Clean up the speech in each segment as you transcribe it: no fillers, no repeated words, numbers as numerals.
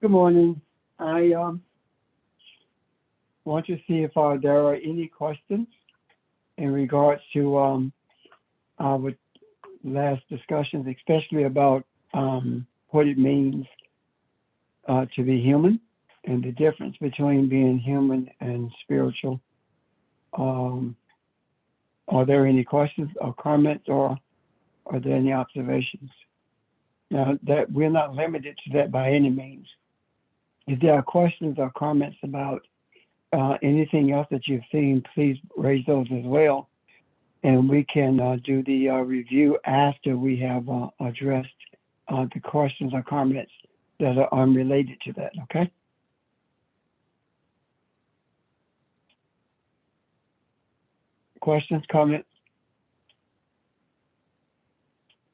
Good morning. I want to see if there are any questions in regards to our last discussions, especially about what it means to be human and the difference between being human and spiritual. Um, are there any questions or comments, or are there any observations? Now, that we're not limited to that by any means. If there are questions or comments about anything else that you've seen, please raise those as well, and we can do the review after we have addressed the questions or comments that are unrelated to that, okay? Questions, comments?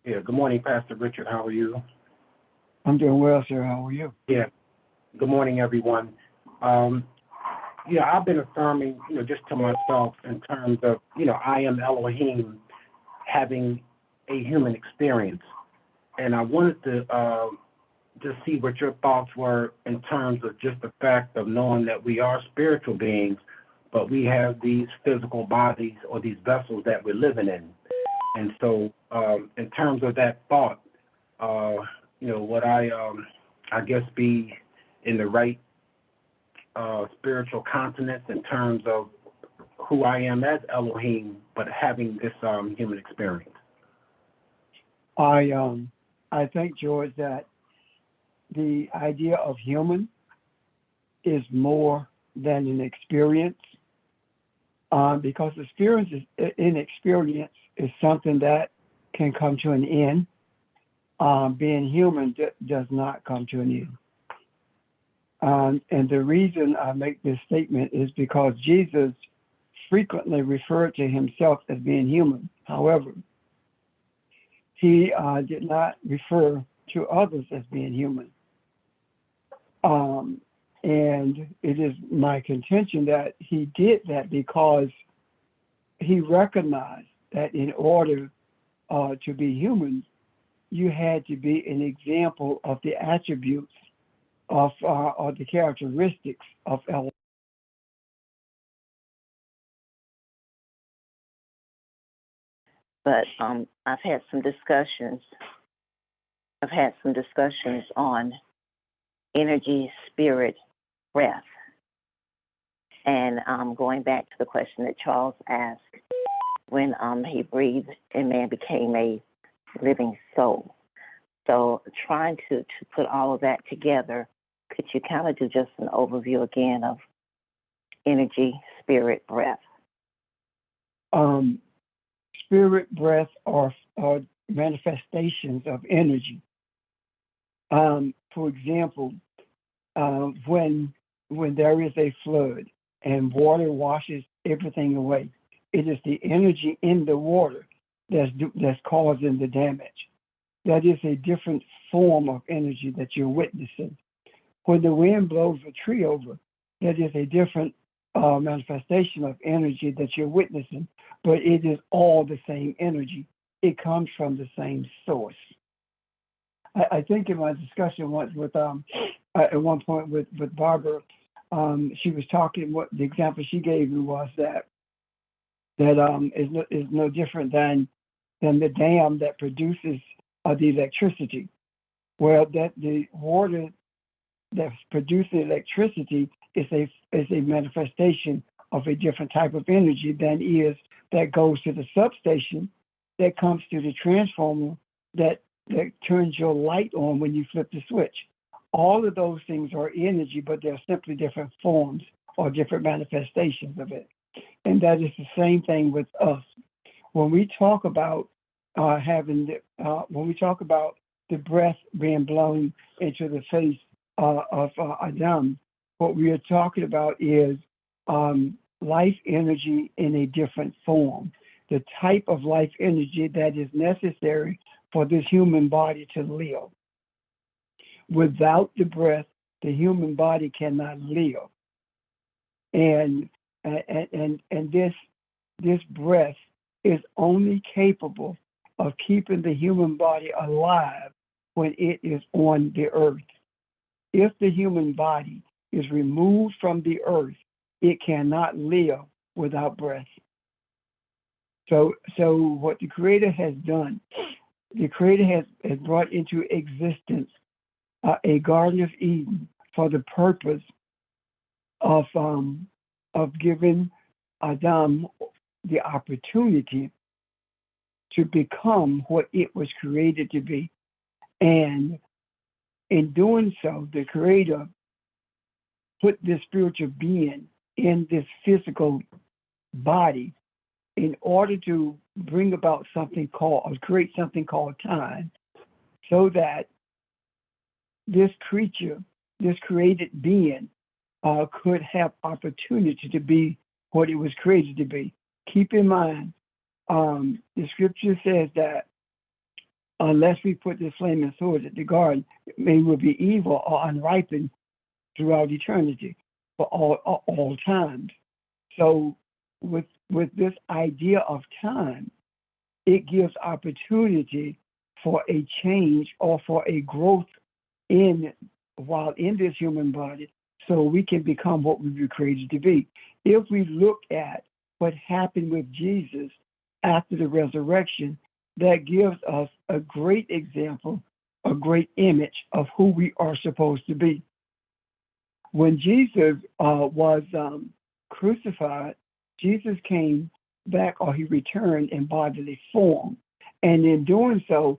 Yeah, good morning, Pastor Richard. How are you? I'm doing well, sir. How are you? Yeah, good morning, everyone. Um, I've been affirming, just to myself in terms of, I am Elohim having a human experience. And I wanted to just see what your thoughts were in terms of just the fact of knowing that we are spiritual beings, but we have these physical bodies or these vessels that we're living in. And so in terms of that thought, would I guess, be in the right spiritual consonance in terms of who I am as Elohim, but having this human experience? I think, George, that the idea of human is more than an experience, because experience is something that can come to an end. Being human does not come to an end. And the reason I make this statement is because Jesus frequently referred to himself as being human. However, he did not refer to others as being human. And it is my contention that he did that because he recognized that in order to be human, you had to be an example of the attributes of or the characteristics of Elohim. But I've had some discussions. I've had some discussions on energy, spirit, breath. And going back to the question that Charles asked, when he breathed and man became a living soul. So trying to put all of that together, could you kind of do just an overview again of energy, spirit, breath? Spirit, breath are manifestations of energy. For example, when there is a flood and water washes everything away, it is the energy in the water that's causing the damage. That is a different form of energy that you're witnessing. When the wind blows a tree over, that is a different manifestation of energy that you're witnessing, but it is all the same energy. It comes from the same source. I think in my discussion once with at one point with Barbara, she was talking. What the example she gave me was that is no different than the dam that produces the electricity. Well, that the water that's producing electricity is a manifestation of a different type of energy than is that goes to the substation, that comes to the transformer, that turns your light on when you flip the switch. All of those things are energy, but they're simply different forms or different manifestations of it. And that is the same thing with us. When we talk about when we talk about the breath being blown into the face of Adam, what we are talking about is life energy in a different form, the type of life energy that is necessary for this human body to live. Without the breath, the human body cannot live. And this breath is only capable of keeping the human body alive when it is on the earth. if the human body is removed from the earth, it cannot live without breath. So what the Creator has done, the Creator has brought into existence a Garden of Eden for the purpose of giving Adam the opportunity to become what it was created to be. And in doing so, the Creator put this spiritual being in this physical body in order to bring about something called, or create something called time, so that this creature, this created being, could have opportunity to be what it was created to be. Keep in mind, the scripture says that unless we put this flaming sword at the garden, it will be evil or unripened throughout eternity for all times. So with this idea of time, it gives opportunity for a change or for a growth while in this human body, so we can become what we were created to be. If we look at what happened with Jesus after the resurrection, that gives us a great example, a great image of who we are supposed to be. When Jesus was crucified, Jesus came back, or he returned in bodily form. And in doing so,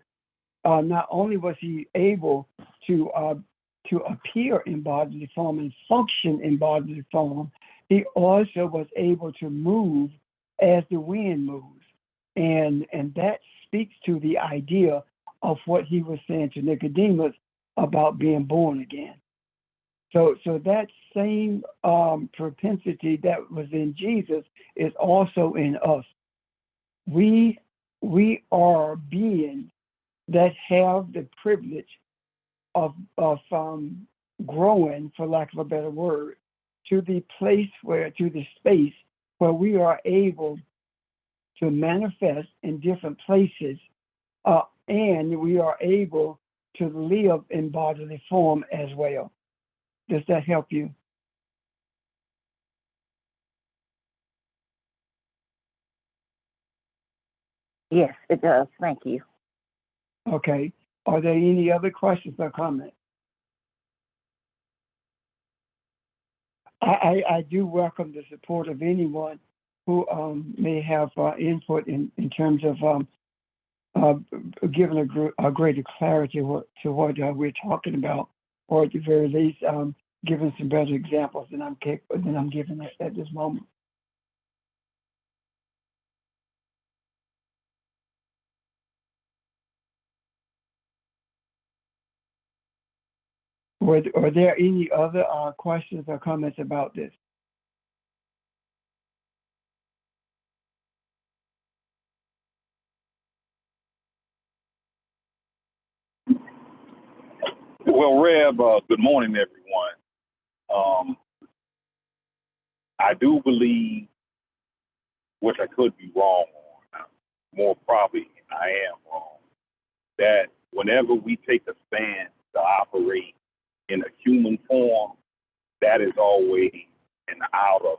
not only was he able to appear in bodily form and function in bodily form, he also was able to move as the wind moves. And that speaks to the idea of what he was saying to Nicodemus about being born again. So that same propensity that was in Jesus is also in us. We are beings that have the privilege of growing, for lack of a better word, to the space where we are able to manifest in different places, and we are able to live in bodily form as well. Does that help you? Yes, it does. Thank you. Okay. Are there any other questions or comments? I do welcome the support of anyone who may have input in terms of giving a greater clarity to what we're talking about, or at the very least, giving some better examples than I'm giving at this moment. Are there any other questions or comments about this? Well, Reb, good morning, everyone. I do believe, which I could be wrong on, more probably I am wrong, that whenever we take a stand to operate in a human form, that is always an outer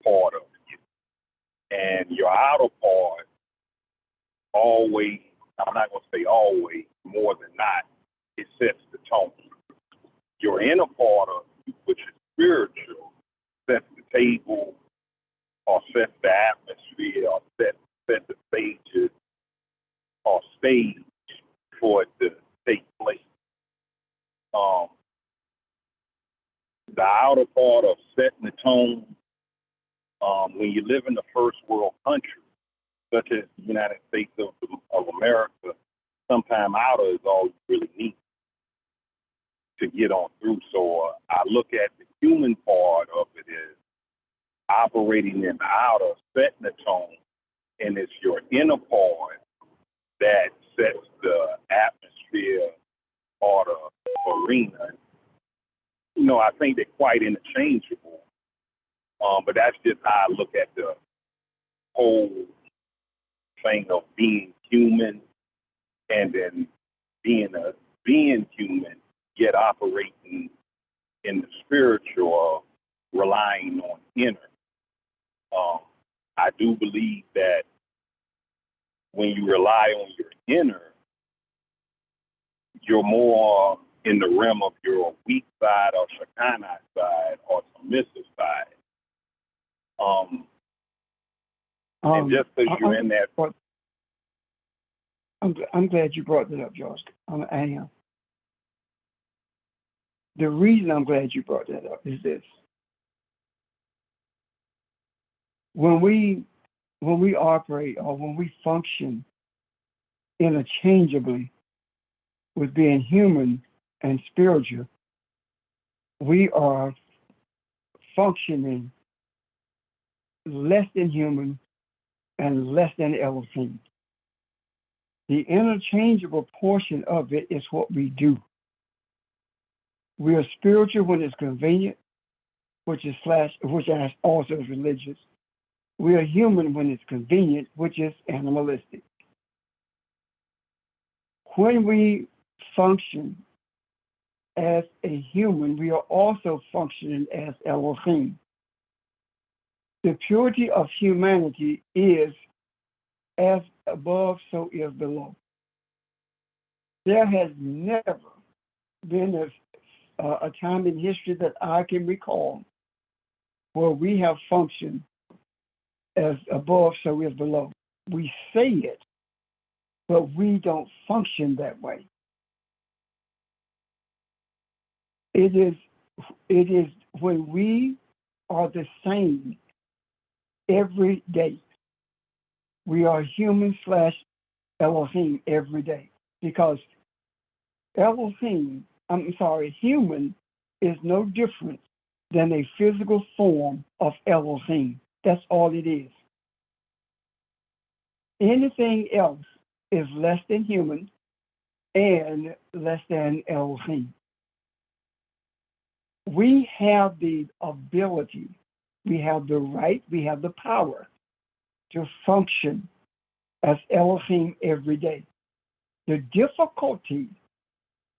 part of you. And your outer part always, I'm not going to say always, more than not, it sets the tone. Your inner part of you, which is spiritual, sets the table or sets the atmosphere or set the stages or stage for it to take place. The outer part of setting the tone, when you live in the first world country, such as the United States of America, sometimes outer is all you really need to get on through. So I look at the human part of it as operating in the outer, setting the tone, and it's your inner part that sets the atmosphere or the arena. You know, I think they're quite interchangeable, but that's just how I look at the whole thing of being human, and then being human, yet operating in the spiritual, relying on inner. I do believe that when you rely on your inner, you're more in the realm of your weak side or Shekinah side or submissive side. And just because you're in that. I'm glad you brought that up, George. I am. The reason I'm glad you brought that up is this. When we operate or when we function interchangeably with being human and spiritual, we are functioning less than human and less than Elohim. The interchangeable portion of it is what we do. We are spiritual when it's convenient, which also is religious. We are human when it's convenient, which is animalistic. When we function as a human, we are also functioning as Elohim. The purity of humanity is as above, so is below. There has never been a time in history that I can recall where we have functioned as above, so is below. We say it, but we don't function that way. It is when we are the same every day. We are human / Elohim every day, because human is no different than a physical form of Elohim. That's all it is. Anything else is less than human and less than Elohim. We have the ability, we have the right, we have the power to function as Elohim every day. The difficulty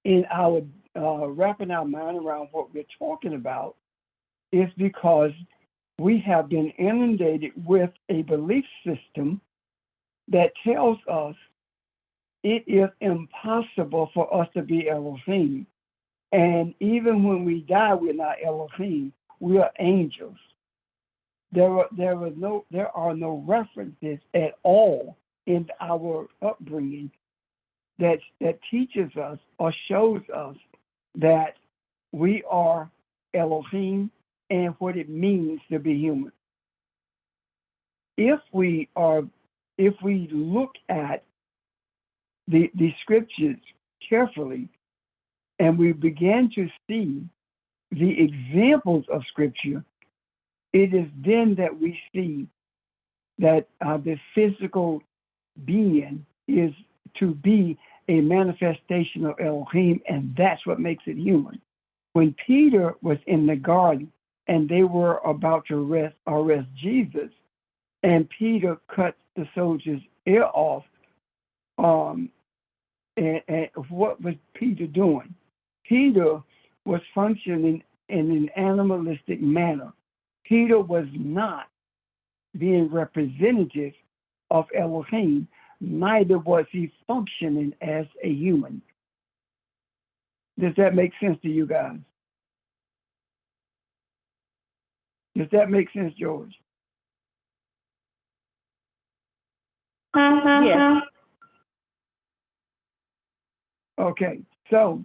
in our wrapping our mind around what we're talking about is because we have been inundated with a belief system that tells us it is impossible for us to be Elohim. And even when we die, we're not Elohim, we are angels. There are no references at all in our upbringing that teaches us or shows us that we are Elohim and what it means to be human. If we look at the scriptures carefully and we begin to see the examples of scripture, it is then that we see that the physical being is to be a manifestation of Elohim, and that's what makes it human. When Peter was in the garden and they were about to arrest Jesus, and Peter cut the soldier's ear off, and what was Peter doing? Peter was functioning in an animalistic manner. Peter was not being representative of Elohim, neither was he functioning as a human. Does that make sense to you guys? Does that make sense, George? Yes. Okay, so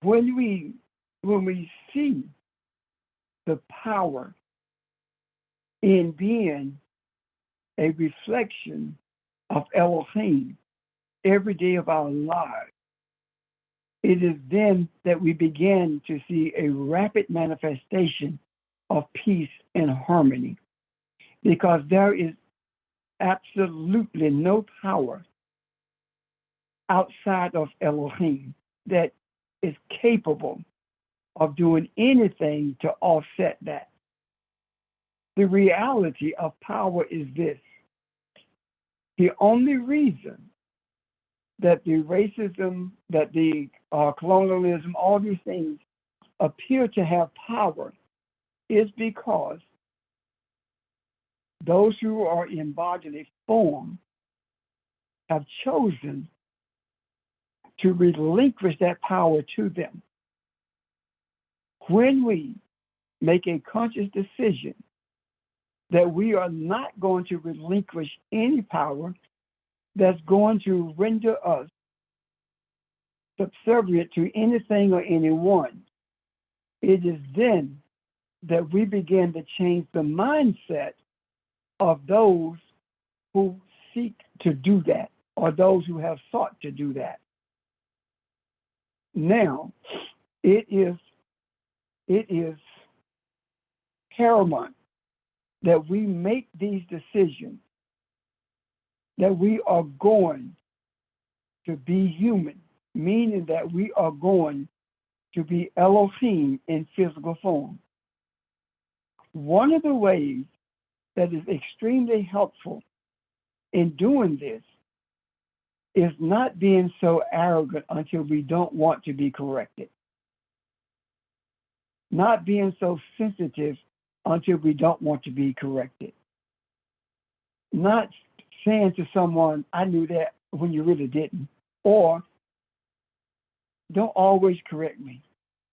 when we see the power in being a reflection of Elohim every day of our lives, it is then that we begin to see a rapid manifestation of peace and harmony, because there is absolutely no power outside of Elohim that is capable of doing anything to offset that. The reality of power is this: the only reason that the racism, that the colonialism, all these things appear to have power is because those who are in bodily form have chosen to relinquish that power to them. When we make a conscious decision that we are not going to relinquish any power that's going to render us subservient to anything or anyone, it is then that we begin to change the mindset of those who seek to do that or those who have sought to do that. Now, it is paramount that we make these decisions, that we are going to be human, meaning that we are going to be Elohim in physical form. One of the ways that is extremely helpful in doing this is not being so arrogant until we don't want to be corrected. Not being so sensitive until we don't want to be corrected. Not saying to someone, I knew that when you really didn't. Or, don't always correct me.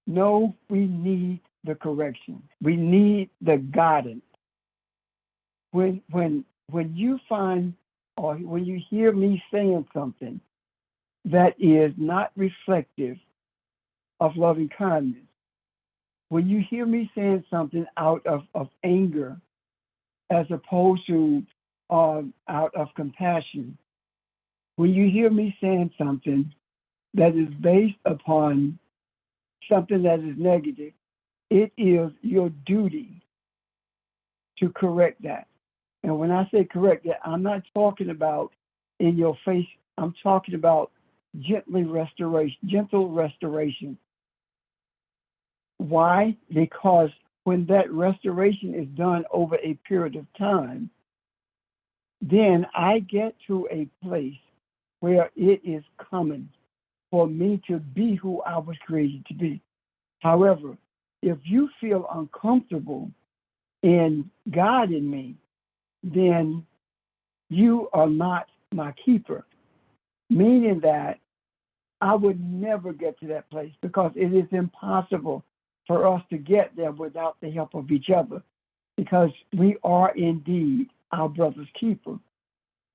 No, we need the correction. We need the guidance. When you find or when you hear me saying something that is not reflective of loving kindness, when you hear me saying something out of anger as opposed to out of compassion, when you hear me saying something that is based upon something that is negative, it is your duty to correct that. And when I say correct that, I'm not talking about in your face. I'm talking about gentle restoration. Why? Because when that restoration is done over a period of time, then I get to a place where it is common for me to be who I was created to be. However, if you feel uncomfortable in guiding me, then you are not my keeper, meaning that I would never get to that place because it is impossible for us to get there without the help of each other, because we are indeed our brother's keeper.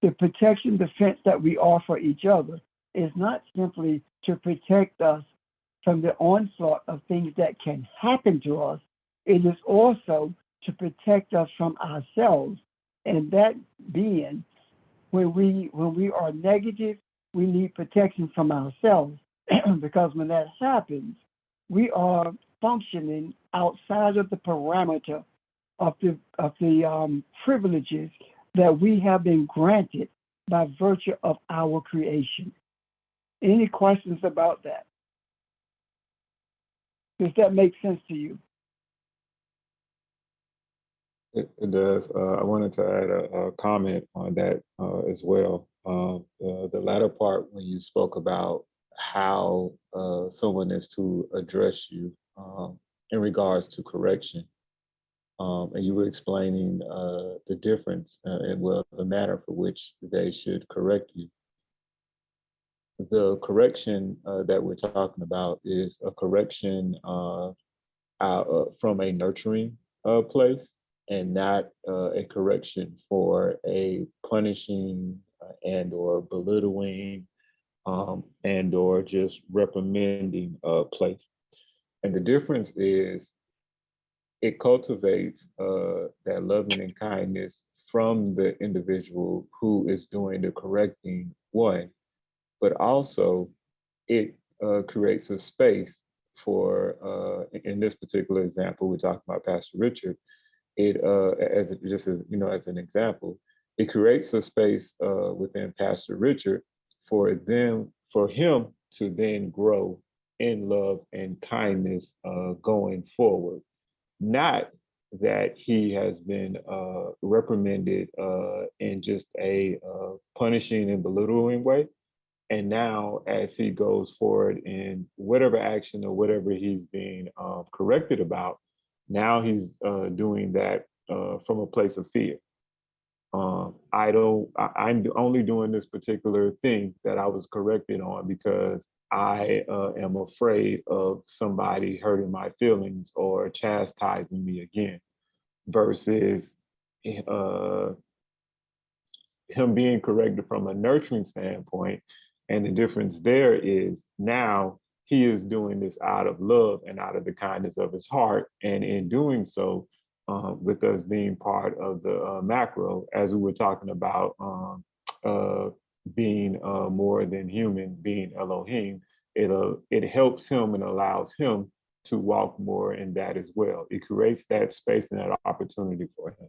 The protection, defense that we offer each other is not simply to protect us from the onslaught of things that can happen to us. It is also to protect us from ourselves. And that being, when we are negative, we need protection from ourselves. Because when that happens, we are functioning outside of the parameter of the privileges that we have been granted by virtue of our creation. Any questions about that? Does that make sense to you? It does. I wanted to add a comment on that as well. The latter part, when you spoke about how someone is to address you in regards to correction, and you were explaining the difference and the manner for which they should correct you. The correction that we're talking about is a correction from a nurturing place, and not a correction for a punishing and or belittling and or just reprimanding place. And the difference is it cultivates that loving and kindness from the individual who is doing the correcting one, but also it creates a space for, in this particular example, we're talking about Pastor Richard. It as an example, it creates a space within Pastor Richard for him to then grow in love and kindness going forward. Not that he has been reprimanded in just a punishing and belittling way, And now, as he goes forward in whatever action or whatever he's being corrected about, now he's doing that from a place of fear. I'm only doing this particular thing that I was corrected on because I am afraid of somebody hurting my feelings or chastising me again, versus uh, him being corrected from a nurturing standpoint. And the difference there is now he is doing this out of love and out of the kindness of his heart. And in doing so, with us being part of the macro, as we were talking about being more than human, being Elohim, it helps him and allows him to walk more in that as well. It creates that space and that opportunity for him.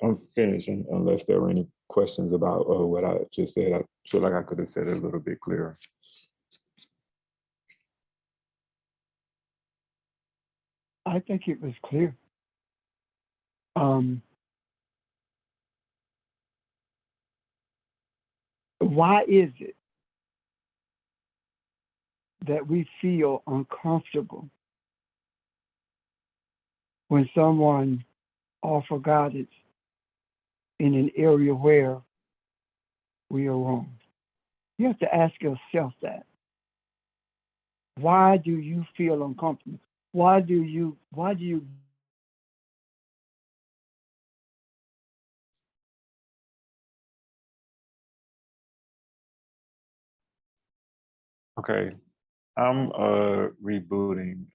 I'm finishing unless there were any questions about what I just said. I feel like I could have said it a little bit clearer. I think it was clear. Why is it that we feel uncomfortable when someone offers guidance in an area where we are wrong? You have to ask yourself that. Why do you feel uncomfortable? Why do you Okay, I'm rebooting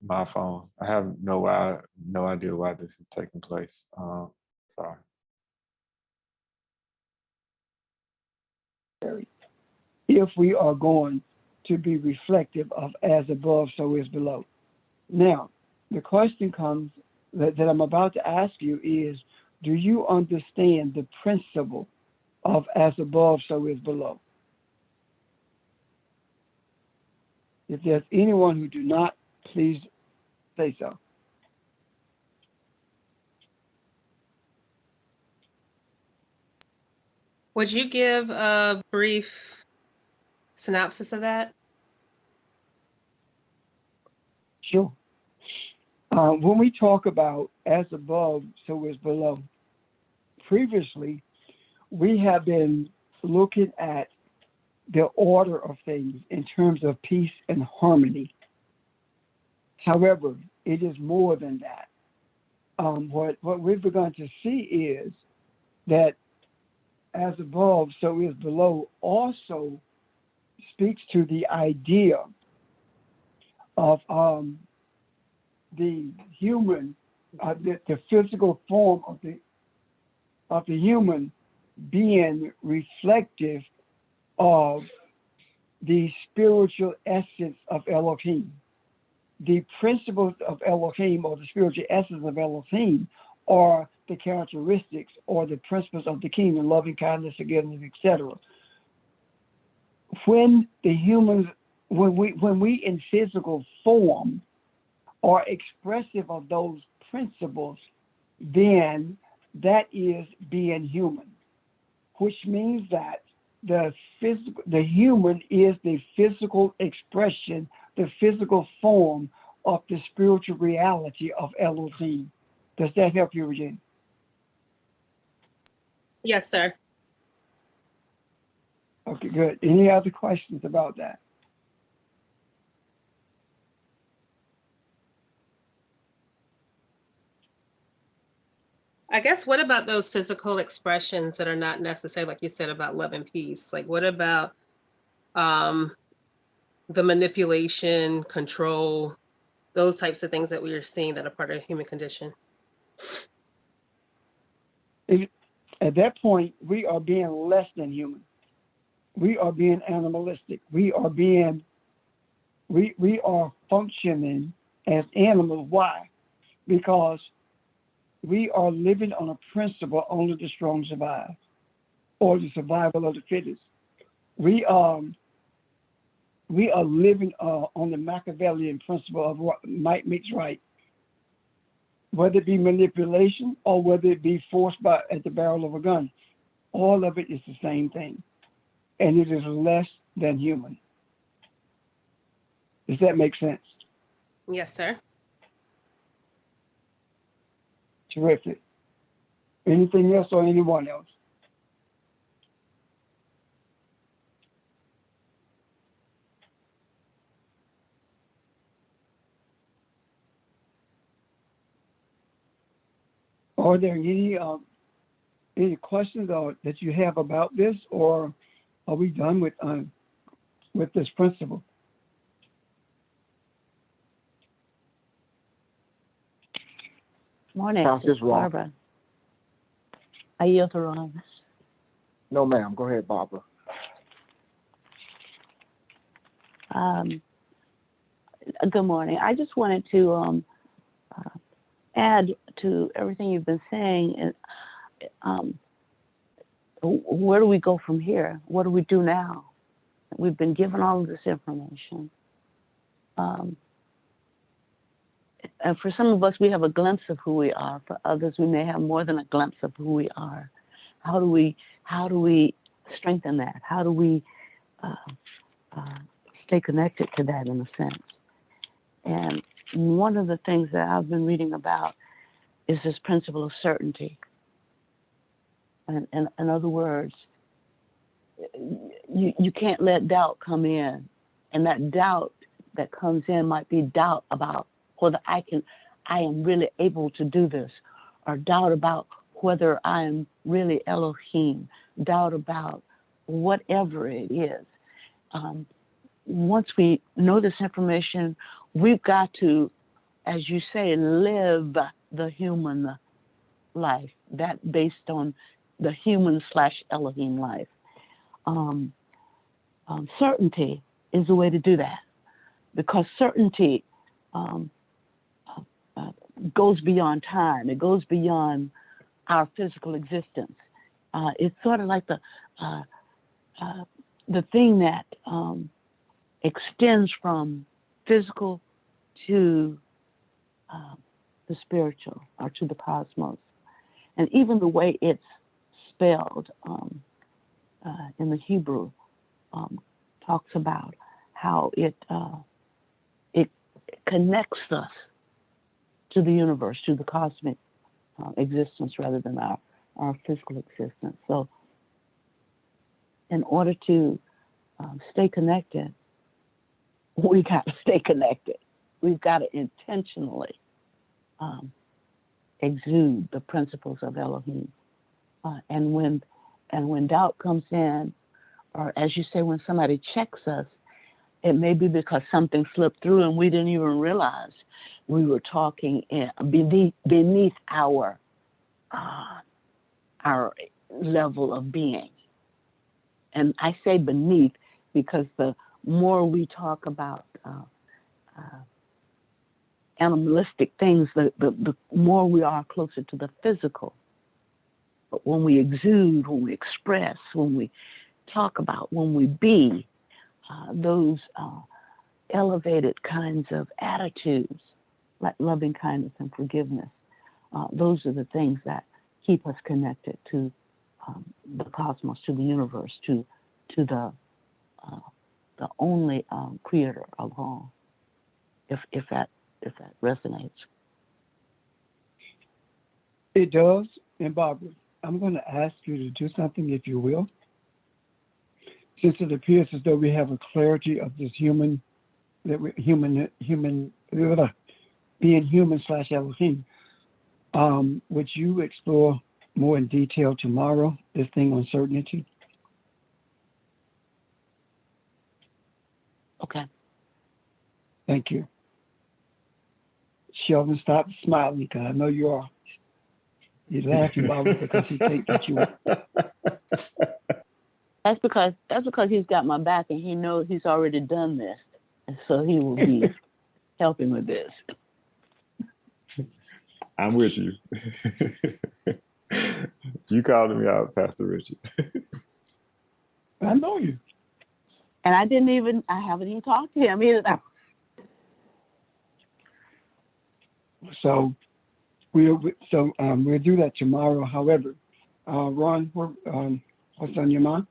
my phone. I have no idea why this is taking place. Sorry. if we are going to be reflective of as above, so is below? Now, the question comes that I'm about to ask you is, do you understand the principle of as above, so is below? If there's anyone who do not, please say so. Would you give a brief synopsis of that? Sure. When we talk about as above, so is below, previously we have been looking at the order of things in terms of peace and harmony. However, it is more than that. What we've begun to see is that as above, so is below also speaks to the idea of the human, the physical form of the human being reflective of the spiritual essence of Elohim. The principles of Elohim, or the spiritual essence of Elohim, are the characteristics or the principles of the kingdom: loving kindness, forgiveness, etc. When the humans, when we in physical form are expressive of those principles, then that is being human, which means that the human is the physical expression, the physical form of the spiritual reality of Elohim. Does that help you, Regina? Yes, sir. Okay, good. Any other questions about that? I guess what about those physical expressions that are not necessary, like you said about love and peace? Like what about the manipulation, control, those types of things that we are seeing that are part of the human condition? At that point, we are being less than human. We are being animalistic. We are functioning as animals. Why? Because we are living on a principle: only the strong survive, or the survival of the fittest. We are living on the Machiavellian principle of might makes right. Whether it be manipulation or whether it be forced at the barrel of a gun, all of it is the same thing. and it is less than human. Does that make sense? Yes, sir. Terrific. Anything else or anyone else? Are there any questions that you have about this, or are we done with this principle? Morning, This is Ron. Barbara. I yield to Ron. No, ma'am. Go ahead, Barbara. Good morning. I just wanted to add to everything you've been saying. Where do we go from here? What do we do now? We've been given all of this information. And for some of us, we have a glimpse of who we are. For others, we may have more than a glimpse of who we are. How do we strengthen that? How do we stay connected to that in a sense? And one of the things that I've been reading about is this principle of certainty. And in other words, you can't let doubt come in. And that doubt that comes in might be doubt about whether I am really able to do this, or doubt about whether I am really Elohim, doubt about whatever it is. Once we know this information, we've got to, as you say, live the human life, that based on the human/Elohim life. Certainty is the way to do that, because certainty goes beyond time. It goes beyond our physical existence. It's sort of like the thing that extends from physical to the spiritual, or to the cosmos. And even the way it's spelled in the Hebrew talks about how it connects us to the universe, to the cosmic existence, rather than our physical existence. So in order to stay connected, we got to stay connected. We've got to intentionally exude the principles of Elohim. And when doubt comes in, or as you say, when somebody checks us, it may be because something slipped through and we didn't even realize we were talking beneath our level of being. And I say beneath because the more we talk about animalistic things, the more we are closer to the physical. But when we exude, when we express, when we talk about, when we be, those elevated kinds of attitudes, like loving kindness and forgiveness, those are the things that keep us connected to the cosmos, to the universe, to the only creator of all. If that resonates. It does. And Barbara, I'm going to ask you to do something, if you will. Since it appears as though we have a clarity of this being human/Elohim, would you explore more in detail tomorrow this thing on certainty? Okay. Thank you. Sheldon, stop smiling, because I know you are. You're laughing, Barbara, because you think that you. That's because he's got my back and he knows he's already done this, and so he will be helping with this. I'm with you. You called me out, Pastor Richard. I know you. And I haven't even talked to him either. So we'll do that tomorrow. However, Ron, what's on your mind?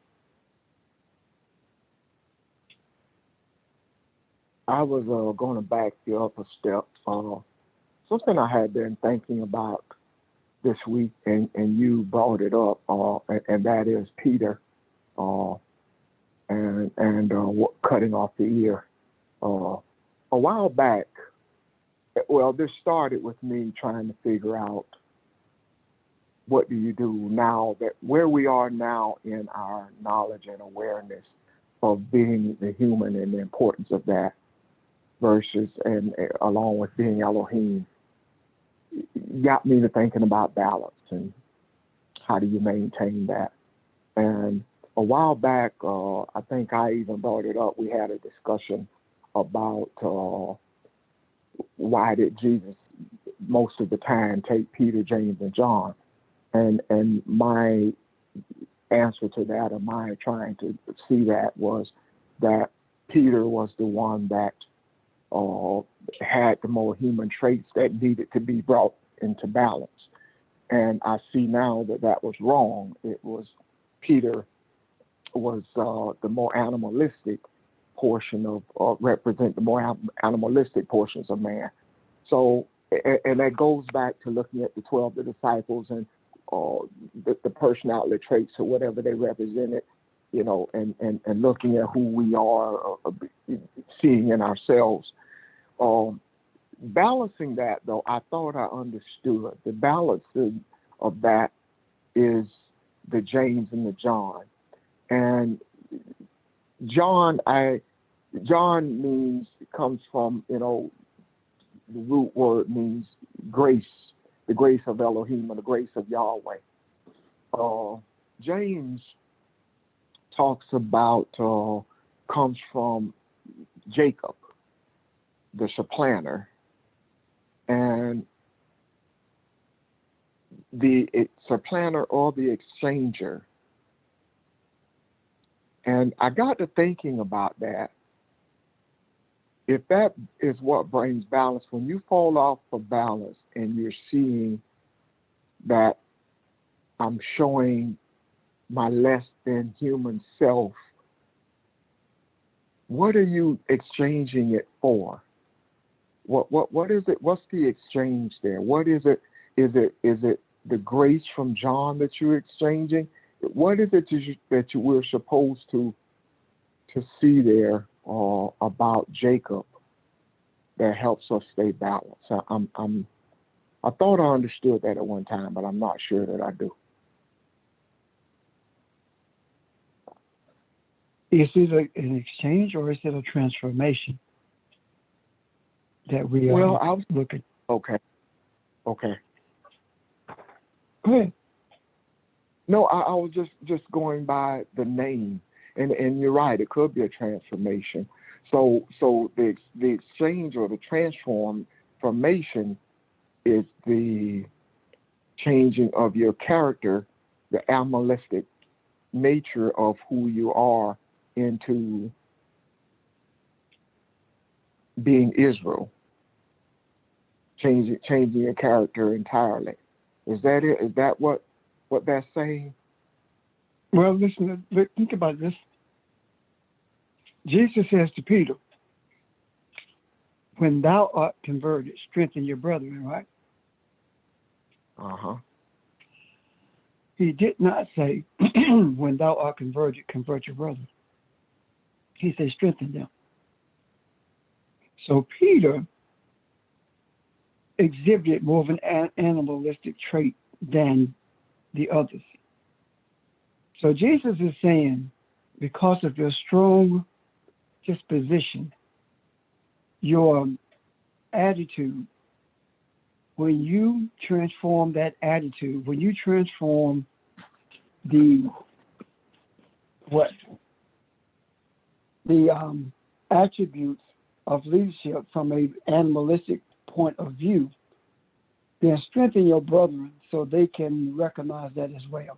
I was going to back you up a step. Something I had been thinking about this week, and you brought it up, and that is Peter, uh, and cutting off the ear. A while back, well, this started with me trying to figure out what do you do now that where we are now in our knowledge and awareness of being the human and the importance of that versus and along with being Elohim got me to thinking about balance and how do you maintain that. And a while back, I think I even brought it up. We had a discussion about why did Jesus most of the time take Peter, James, and John. And my answer to that, or my trying to see that, was that Peter was the one that had the more human traits that needed to be brought into balance. And I see now that that was wrong. It was Peter was the more animalistic portion of represent the more animalistic portions of man. So, and that goes back to looking at the 12 disciples and the personality traits or whatever they represented, you know, and looking at who we are, seeing in ourselves. Balancing that, though, I thought I understood. The balancing of that is the James and the John. And John means, comes from, you know, the root word means grace, the grace of Elohim or the grace of Yahweh. James talks about, comes from Jacob, the supplanter, and the supplanter or the exchanger. And I got to thinking about that. If that is what brings balance, when you fall off of balance and you're seeing that I'm showing my less than human self, what are you exchanging it for? What is it? What's the exchange there? What is it? Is it the grace from John that you're exchanging? What is it that you were supposed to see there about Jacob that helps us stay balanced? I thought I understood that at one time, but I'm not sure that I do. Is it an exchange or is it a transformation that we Well, are looking? Okay. Go ahead. No, I was just going by the name, and you're right. It could be a transformation. So the exchange or the transformation is the changing of your character, the animalistic nature of who you are, into being Israel. Changing your character entirely. Is that it? Is that what that's saying? Well, listen, think about this. Jesus says to Peter, when thou art converted, strengthen your brethren, right? Uh-huh. He did not say, when thou art converted, convert your brethren. He said, strengthen them. So Peter exhibited more of an animalistic trait than the others. So Jesus is saying, because of your strong disposition, your attitude, when you transform that attitude, when you transform the attributes of leadership from an animalistic point of view, then strengthen your brethren so they can recognize that as well.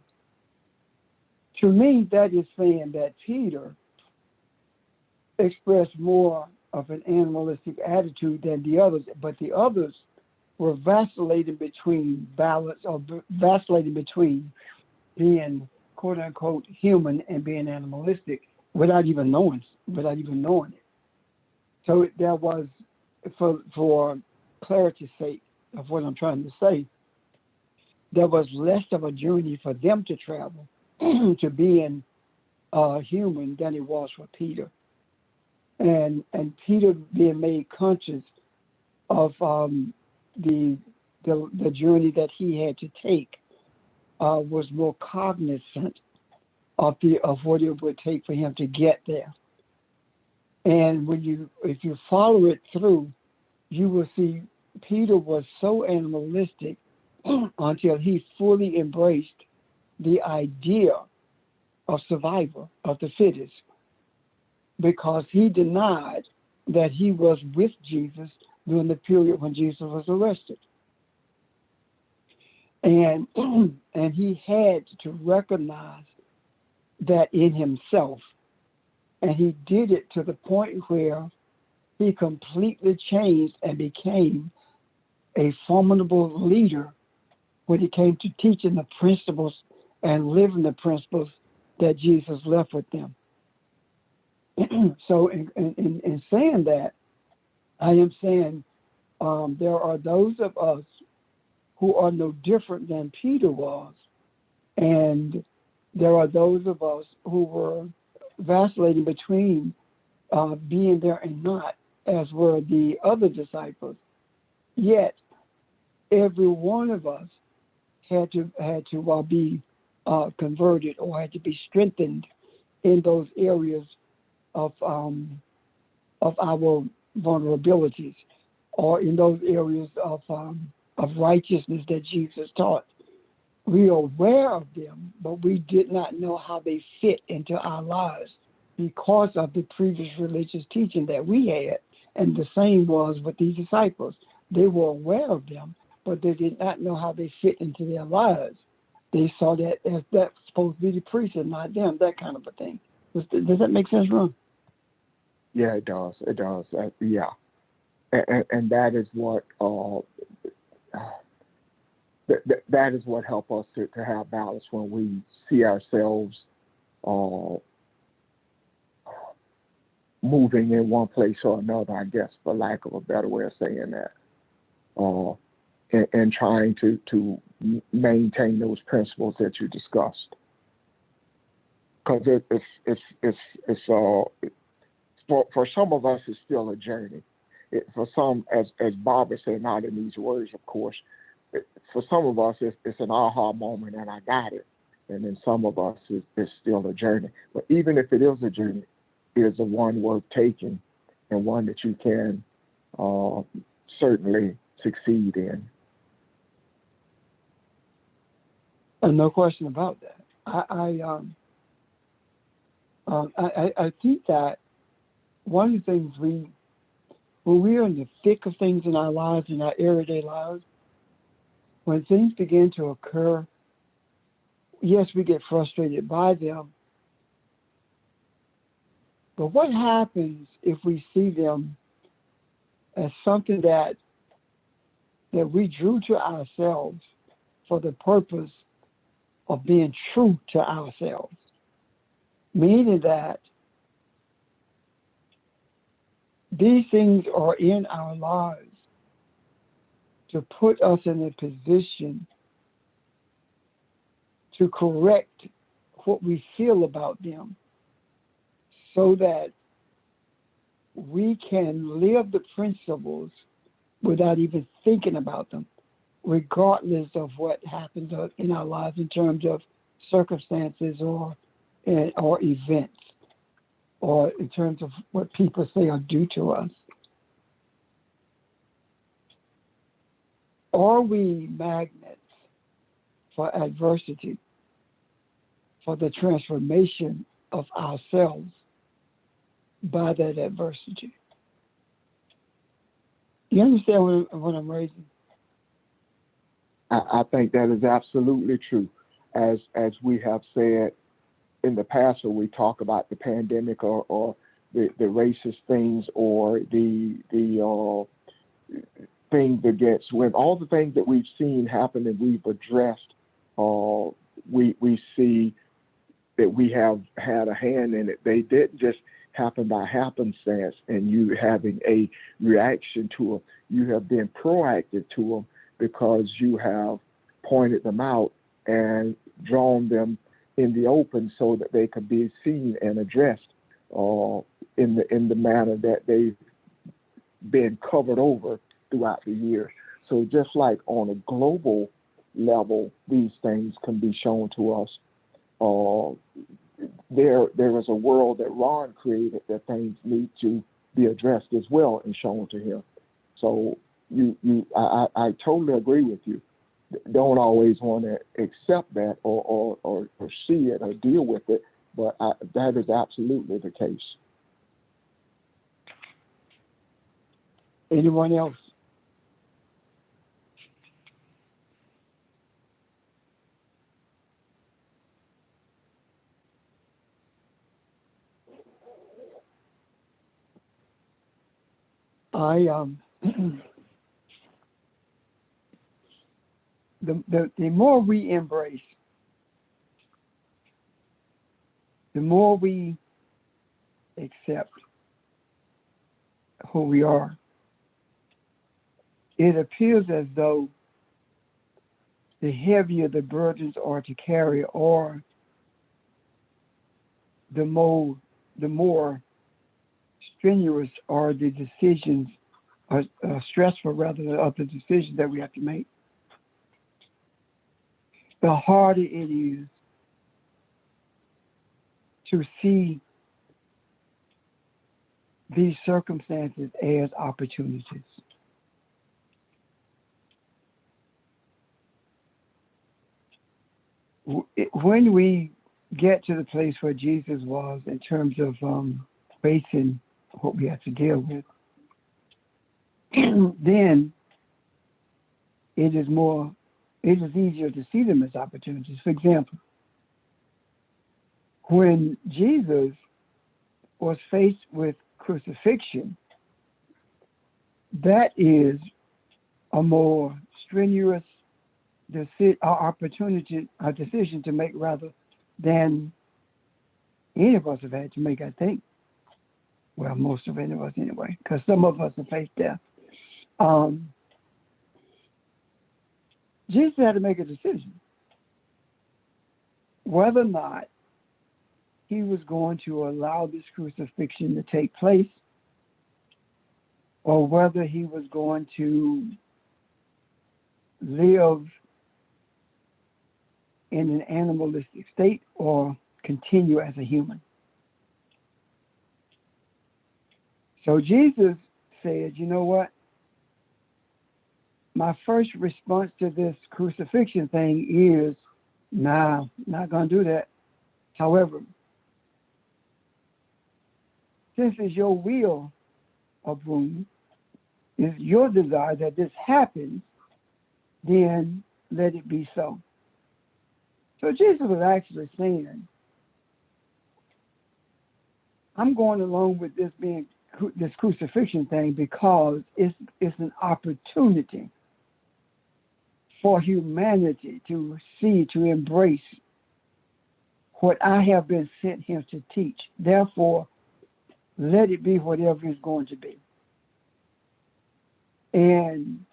To me, that is saying that Peter expressed more of an animalistic attitude than the others, but the others were vacillating between balance, or vacillating between being quote unquote human and being animalistic without even knowing it. So there was, for clarity's sake of what I'm trying to say, there was less of a journey for them to travel to being human than it was for Peter. And Peter being made conscious of the journey that he had to take was more cognizant of what it would take for him to get there. And if you follow it through, you will see Peter was so animalistic until he fully embraced the idea of survival of the fittest, because he denied that he was with Jesus during the period when Jesus was arrested. And he had to recognize that in himself. And he did it to the point where he completely changed and became a formidable leader when it came to teaching the principles and living the principles that Jesus left with them. So in saying that, I am saying there are those of us who are no different than Peter was, and there are those of us who were vacillating between being there and not, as were the other disciples. Yet, every one of us had to be converted, or had to be strengthened in those areas of our vulnerabilities, or in those areas of righteousness that Jesus taught. We are aware of them, but we did not know how they fit into our lives because of the previous religious teaching that we had. And the same was with these disciples. They were aware of them, but they did not know how they fit into their lives. They saw that as that's supposed to be the priest and not them, that kind of a thing. Does that make sense, Ron? Yeah, it does. It does. Yeah. And that is what that is what helps us to have balance when we see ourselves moving in one place or another, I guess, for lack of a better way of saying that, and trying to maintain those principles that you discussed. Because it's for some of us, it's still a journey. For some, as Barbara said, not in these words, of course, for some of us, it's an aha moment, and I got it. And then some of us, it's still a journey. But even if it is a journey, it is a one worth taking, and one that you can certainly succeed in. No question about that. I think that one of the things when we are in the thick of things in our lives, in our everyday lives, when things begin to occur, yes, we get frustrated by them. But what happens if we see them as something that we drew to ourselves for the purpose of being true to ourselves? Meaning that these things are in our lives to put us in a position to correct what we feel about them, so that we can live the principles without even thinking about them, regardless of what happens in our lives in terms of circumstances or events, or in terms of what people say or do to us. Are we magnets for adversity, for the transformation of ourselves by that adversity? You understand what I'm raising? I think that is absolutely true. As we have said in the past, when we talk about the pandemic or the racist things, or the things against women, all the things that we've seen happen and we've addressed, we see that we have had a hand in it. They didn't just happen by happenstance and you having a reaction to them. You have been proactive to them because you have pointed them out and drawn them in the open so that they could be seen and addressed in the manner that they've been covered over throughout the years. So just like on a global level, these things can be shown to us. There is a world that Ron created that things need to be addressed as well and shown to him. So I totally agree with you. Don't always want to accept that or see it or deal with it, but that is absolutely the case. Anyone else? The more we embrace, the more we accept who we are, it appears as though the heavier the burdens are to carry, or the more strenuous are the decisions, stressful rather, of the decisions that we have to make, the harder it is to see these circumstances as opportunities. When we get to the place where Jesus was in terms of facing what we have to deal with, then it is easier to see them as opportunities. For example, when Jesus was faced with crucifixion, that is a more strenuous decision to make rather than any of us have had to make, I think. Well, most of any of us anyway, because some of us have faced death. Jesus had to make a decision whether or not he was going to allow this crucifixion to take place, or whether he was going to live in an animalistic state or continue as a human. So Jesus said, you know what? My first response to this crucifixion thing is, nah, not going to do that. However, since it's your will, Abun, is your desire that this happens, then let it be so. So Jesus was actually saying, I'm going along with this crucifixion thing because it's an opportunity for humanity to see, to embrace what I have been sent here to teach. Therefore, let it be whatever it's going to be. And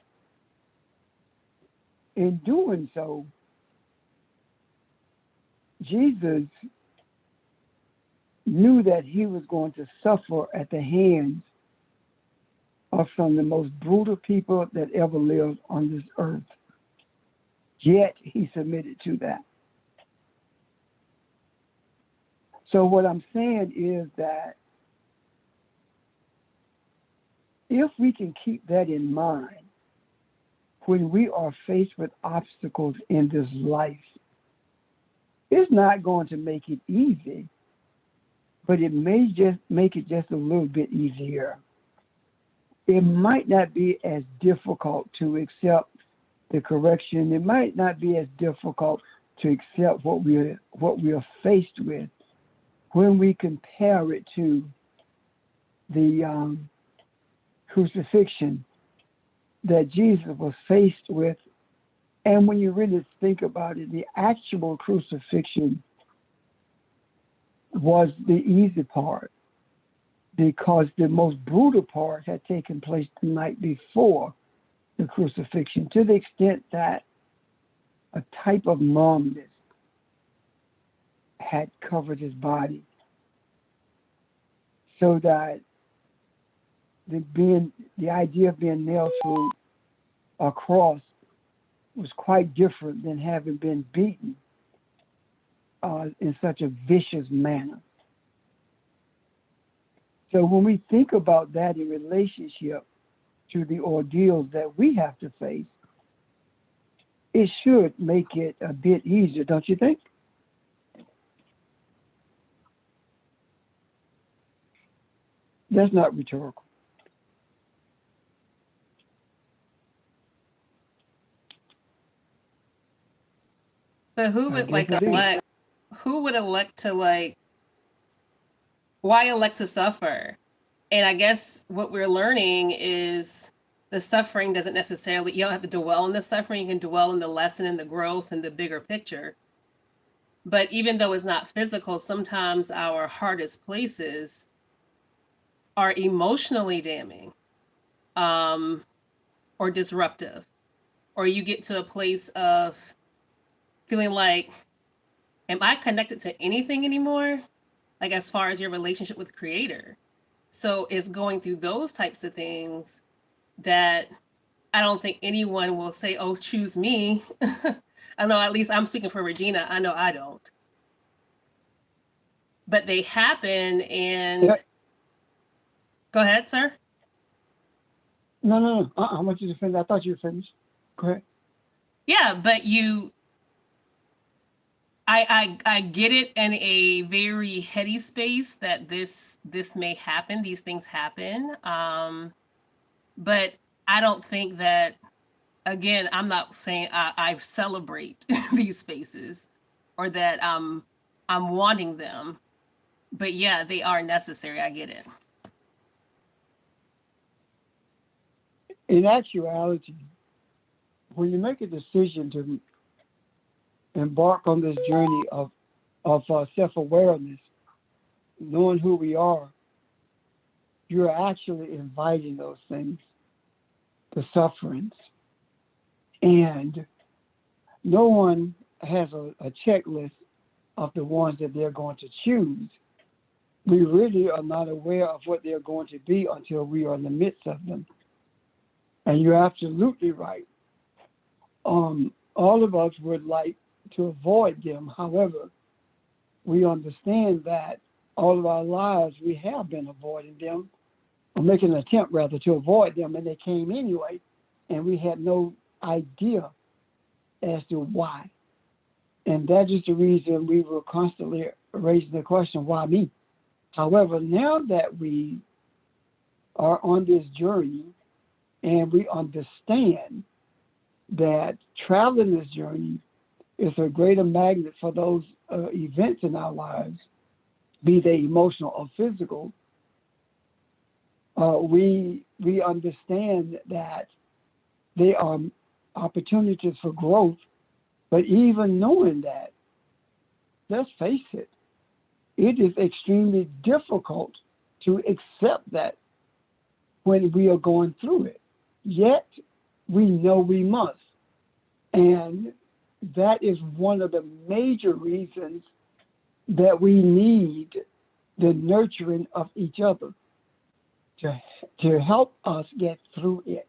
in doing so, Jesus knew that he was going to suffer at the hands of some of the most brutal people that ever lived on this earth. Yet he submitted to that. So what I'm saying is that if we can keep that in mind when we are faced with obstacles in this life, it's not going to make it easy, but it may just make it just a little bit easier. It might not be as difficult to accept the correction. It might not be as difficult to accept what we are faced with when we compare it to the crucifixion that Jesus was faced with. And when you really think about it, the actual crucifixion was the easy part, because the most brutal part had taken place the night before the crucifixion, to the extent that a type of numbness had covered his body, so that the idea of being nailed to a cross was quite different than having been beaten in such a vicious manner. So when we think about that in relationship to the ordeals that we have to face, it should make it a bit easier, don't you think? That's not rhetorical. So who I would guess it is. elect? Who would elect to why elect to suffer? And I guess what we're learning is the suffering doesn't necessarily, you don't have to dwell on the suffering, you can dwell on the lesson and the growth and the bigger picture. But even though it's not physical, sometimes our hardest places are emotionally damning, or disruptive, or you get to a place of feeling like, am I connected to anything anymore? Like as far as your relationship with Creator. So it's going through those types of things that I don't think anyone will say, oh, choose me. I know, at least I'm speaking for Regina. I know I don't. But they happen, and Yeah. Go ahead, sir. No. I want you to finish. I thought you were finished. Go ahead. Yeah, but I get it in a very heady space that this may happen. These things happen. But I don't think that, again, I'm not saying I celebrate these spaces or that I'm wanting them, but yeah, they are necessary. I get it. In actuality, when you make a decision to embark on this journey of self-awareness, knowing who we are, you're actually inviting those things, the sufferings. And no one has a checklist of the ones that they're going to choose. We really are not aware of what they're going to be until we are in the midst of them. And you're absolutely right. All of us would like to avoid them. However, we understand that all of our lives we have been avoiding them, or making an attempt rather to avoid them, and they came anyway, and we had no idea as to why. And that is the reason we were constantly raising the question, why me? However, now that we are on this journey and we understand that traveling this journey is a greater magnet for those events in our lives, be they emotional or physical, we understand that they are opportunities for growth. But even knowing that, let's face it, it is extremely difficult to accept that when we are going through it. Yet, we know we must. And that is one of the major reasons that we need the nurturing of each other to help us get through it,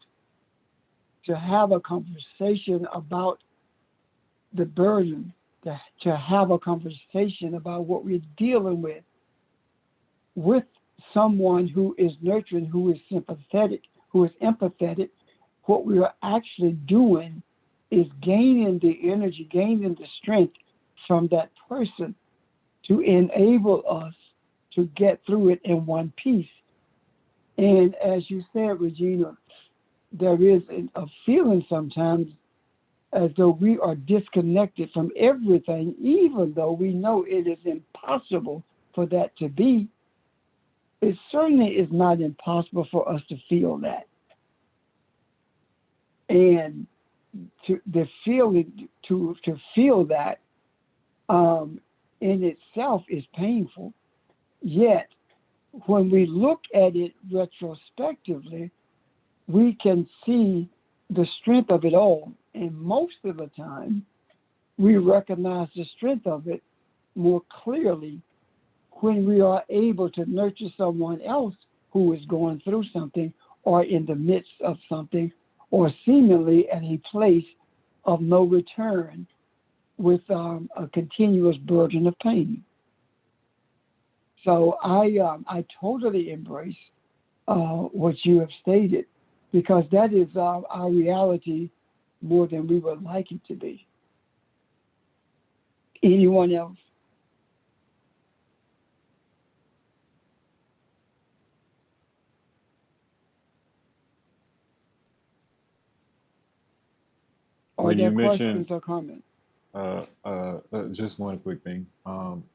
to have a conversation about the burden, to have a conversation about what we're dealing with someone who is nurturing, who is sympathetic, who is empathetic. What we are actually doing is gaining the energy, gaining the strength from that person to enable us to get through it in one piece. And as you said, Regina, there is a feeling sometimes as though we are disconnected from everything, even though we know it is impossible for that to be. It certainly is not impossible for us to feel that. And to feel that in itself is painful. Yet, when we look at it retrospectively, we can see the strength of it all. And most of the time, we recognize the strength of it more clearly when we are able to nurture someone else who is going through something or in the midst of something or seemingly at a place of no return with a continuous burden of pain. So I totally embrace what you have stated, because that is our reality more than we would like it to be. Anyone else? Are When there you questions mentioned, or comments? just one quick thing.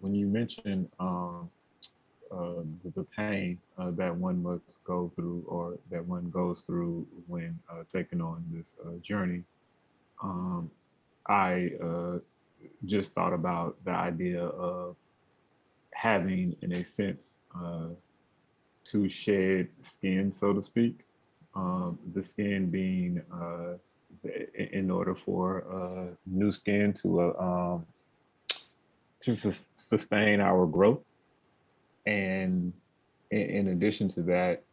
When you mentioned the pain that one must go through, or that one goes through when taking on this journey, um, I just thought about the idea of having, in a sense, to shed skin, so to speak. The skin being in order for new skin to sustain our growth, and in addition to that,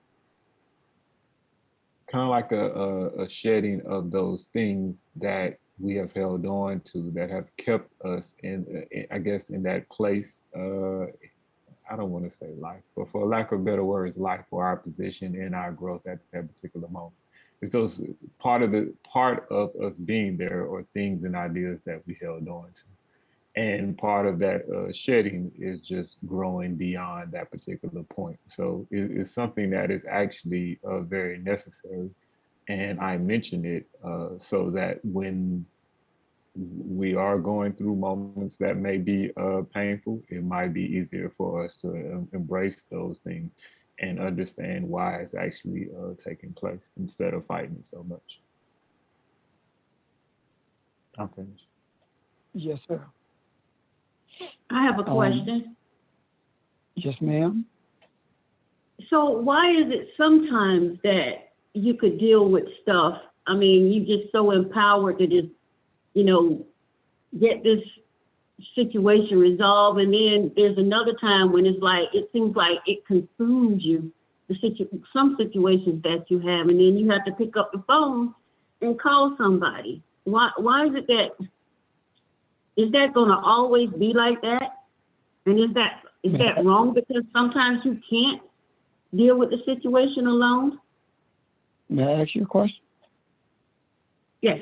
kind of like a shedding of those things that we have held on to, that have kept us I guess, in that place. I don't want to say life, but for lack of better words, life, for our position and our growth at that particular moment. It's those part of us being there, or things and ideas that we held on to. And part of that shedding is just growing beyond that particular point. So it's something that is actually very necessary. And I mention it so that when we are going through moments that may be painful, it might be easier for us to embrace those things and understand why it's actually taking place, instead of fighting it so much. I'm finished. Yes, sir. I have a question. Yes, ma'am. So why is it sometimes that you could deal with stuff? I mean, you just so empowered to just, get this situation resolved, and then there's another time when it's like it seems like it consumes you. Some situations that you have, and then you have to pick up the phone and call somebody. Why is it that? Is that going to always be like that? And is that wrong? Because sometimes you can't deal with the situation alone. May I ask you a question? Yes.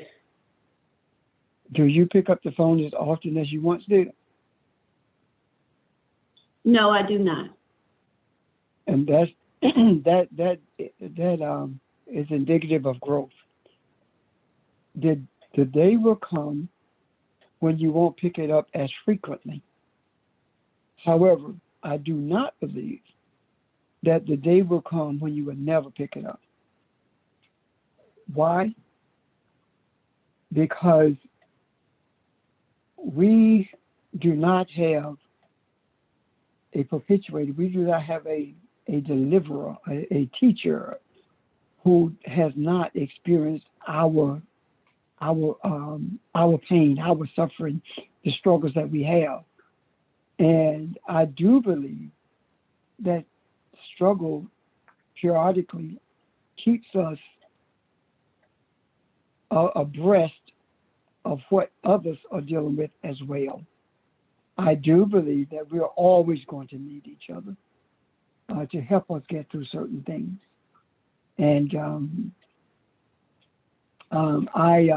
Do you pick up the phone as often as you once did? No, I do not. And that's that is indicative of growth. The day will come when you won't pick it up as frequently. However, I do not believe that the day will come when you will never pick it up. Why? Because we do not have a perpetuator. We do not have a deliverer, a teacher who has not experienced our pain, our suffering, the struggles that we have. And I do believe that struggle periodically keeps us abreast of what others are dealing with as well. I do believe that we're always going to need each other to help us get through certain things. And I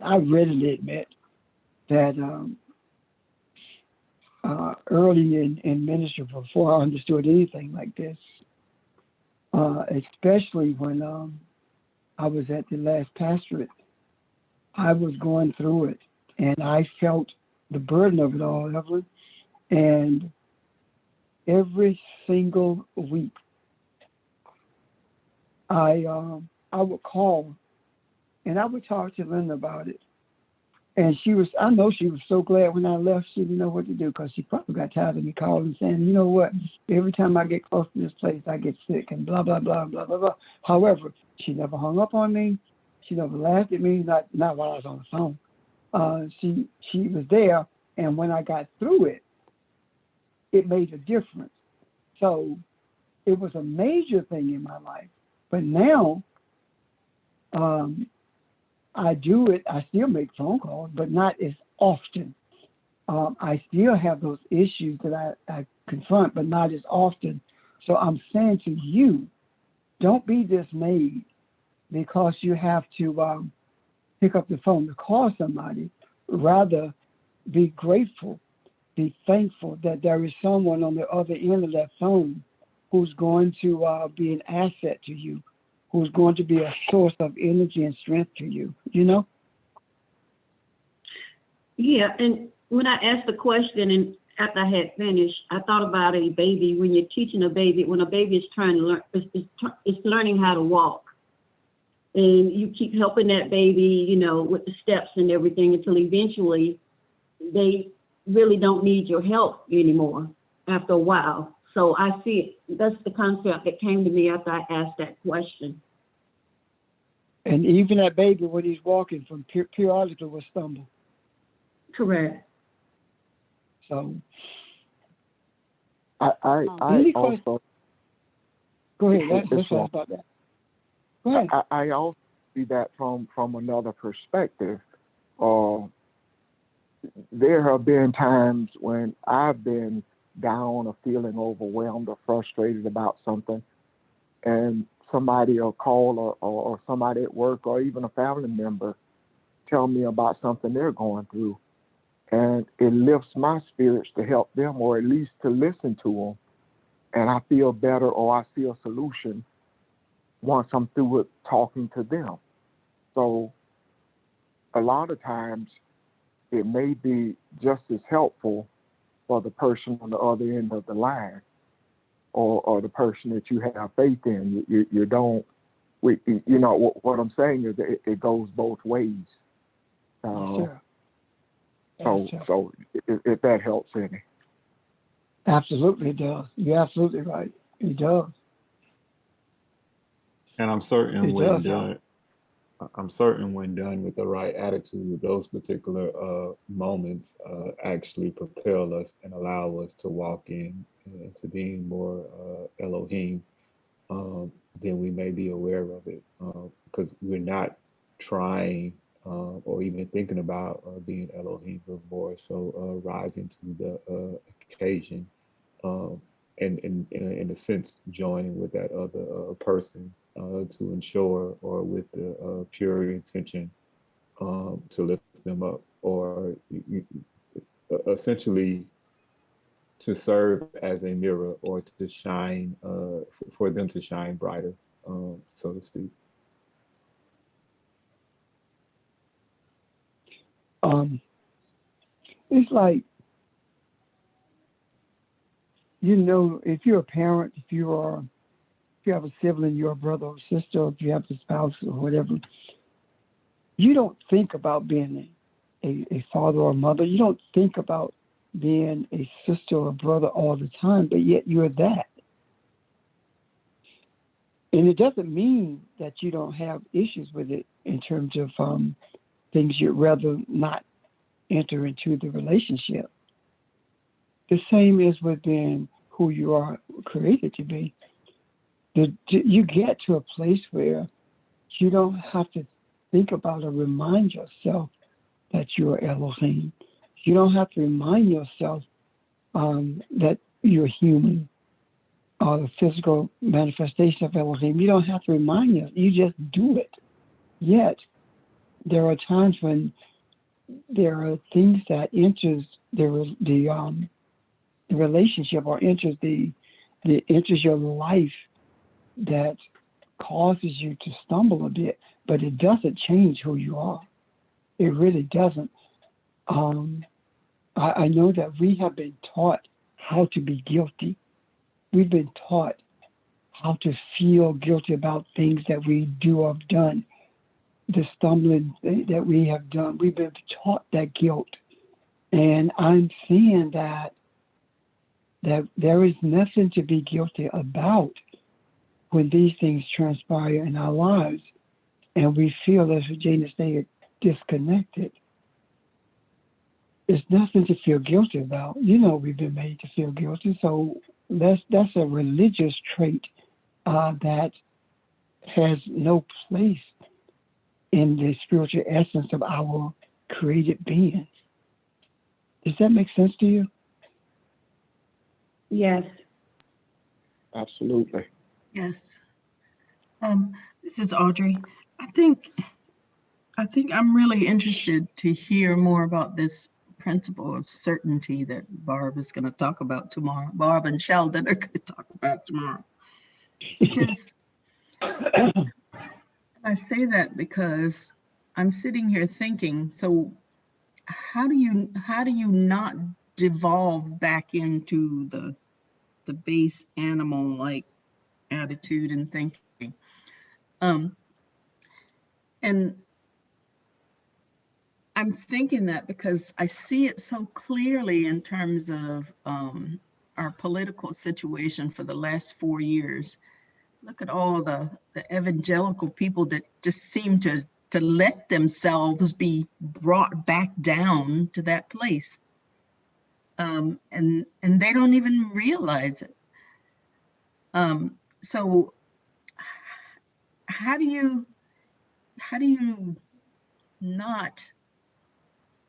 readily admit that early in ministry, before I understood anything like this, especially when I was at the last pastorate, I was going through it, and I felt the burden of it all, Evelyn. And every single week, I would call, and I would talk to Linda about it. And I know she was so glad when I left, she didn't know what to do because she probably got tired of me calling and saying, you know what, every time I get close to this place, I get sick and blah, blah, blah, blah, blah, blah. However, she never hung up on me. She never laughed at me, not while I was on the phone. She was there, and when I got through it, it made a difference. So it was a major thing in my life. But now, I do it. I still make phone calls, but not as often. I still have those issues that I confront, but not as often. So I'm saying to you, don't be dismayed because you have to pick up the phone to call somebody. Rather, be grateful, be thankful that there is someone on the other end of that phone who's going to be an asset to you, who's going to be a source of energy and strength to you, you know? Yeah, and when I asked the question and after I had finished, I thought about a baby. When you're teaching a baby, when a baby is trying to learn, it's learning how to walk. And you keep helping that baby, you know, with the steps and everything until eventually they really don't need your help anymore after a while. So I see it. That's the concept that came to me after I asked that question. And even that baby, when he's walking, from periodically will stumble. Correct. So I also go ahead. Let's talk about that. Go ahead. I also see that from another perspective. There have been times when I've been down or feeling overwhelmed or frustrated about something, and somebody will call or somebody at work or even a family member tell me about something they're going through. And it lifts my spirits to help them or at least to listen to them. And I feel better or I see a solution once I'm through with talking to them. So a lot of times it may be just as helpful for the person on the other end of the line or the person that you have faith in. You don't, you know, what I'm saying is that it goes both ways. Sure. So if that helps any. Absolutely it does. You're absolutely right. It does. And I'm certain It when does. done, I'm certain when done with the right attitude, those particular moments actually propel us and allow us to walk into being more Elohim than we may be aware of it, because we're not trying or even thinking about being Elohim, but more so rising to the occasion, and in a sense joining with that other person to ensure or with the pure intention to lift them up or essentially to serve as a mirror or to shine for them to shine brighter, so to speak. It's like, you know, if you're a parent, if you have a sibling, you're a brother or sister, or if you have a spouse or whatever, you don't think about being a father or mother. You don't think about being a sister or brother all the time, but yet you're that. And it doesn't mean that you don't have issues with it in terms of things you'd rather not enter into the relationship. The same is with being who you are created to be. You get to a place where you don't have to think about or remind yourself that you are Elohim. You don't have to remind yourself that you're human or the physical manifestation of Elohim. You don't have to remind yourself. You just do it. Yet, there are times when there are things that enters the relationship or enters enters your life that causes you to stumble a bit, but it doesn't change who you are. It really doesn't. I know that we have been taught how to be guilty. We've been taught how to feel guilty about things that we do or have done. the stumbling that we have done. We've been taught that guilt. And I'm seeing that there is nothing to be guilty about when these things transpire in our lives and we feel, as Regina stated, disconnected. There's nothing to feel guilty about. You know, we've been made to feel guilty. So that's a religious trait that has no place in the spiritual essence of our created being. Does that make sense to you? Yes. Absolutely. Yes. This is Audrey. I think I'm really interested to hear more about this principle of certainty that Barb is going to talk about tomorrow. Barb and Sheldon are going to talk about tomorrow. Because I say that because I'm sitting here thinking, so how do you not devolve back into the base animal like attitude and thinking? And I'm thinking that because I see it so clearly in terms of our political situation for the last 4 years. Look at all the evangelical people that just seem to let themselves be brought back down to that place. And they don't even realize it. So how do you not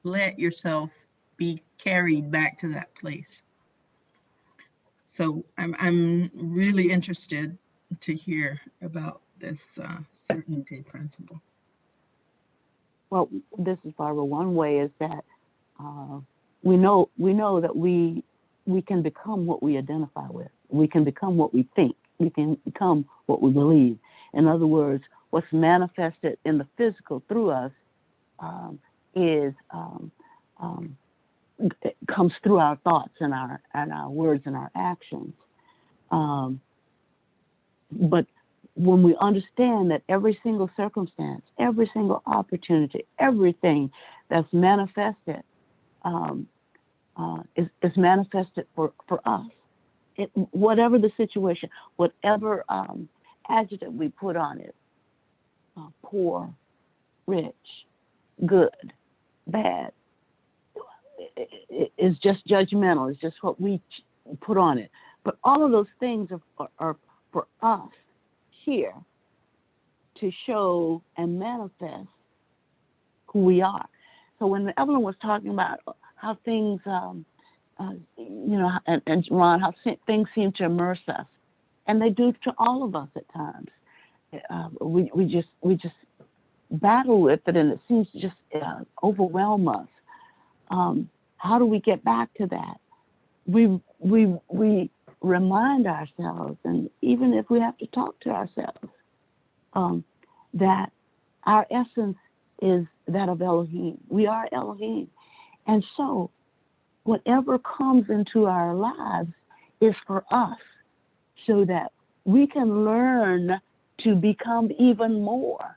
let yourself be carried back to that place? So I'm really interested to hear about this certainty principle. Well, this is Barbara. One way is that we know that we can become what we identify with. We can become what we think. We can become what we believe. In other words, what's manifested in the physical through us it comes through our thoughts and our words and our actions. But when we understand that every single circumstance, every single opportunity, everything that's manifested is manifested for us. Whatever the situation, whatever adjective we put on it, poor, rich, good, bad, is just judgmental. It's just what we put on it. But all of those things are for us here to show and manifest who we are. So when Evelyn was talking about how things, and Ron, how things seem to immerse us, and they do to all of us at times. We just battle with it, and it seems to just overwhelm us. How do we get back to that? We remind ourselves, and even if we have to talk to ourselves, that our essence is that of Elohim. We are Elohim. And so whatever comes into our lives is for us so that we can learn to become even more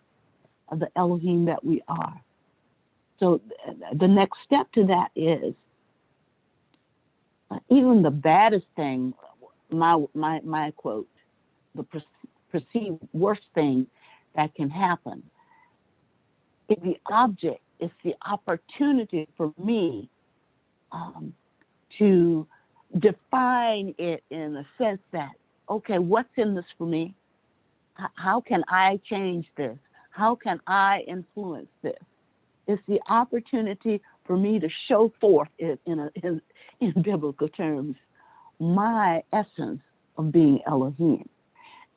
of the Elohim that we are. So the next step to that is even the baddest thing, my quote, the perceived worst thing that can happen is the object, it's the opportunity for me to define it in a sense that, okay, what's in this for me? How can I change this? How can I influence this? It's the opportunity for me to show forth in biblical terms my essence of being Elohim.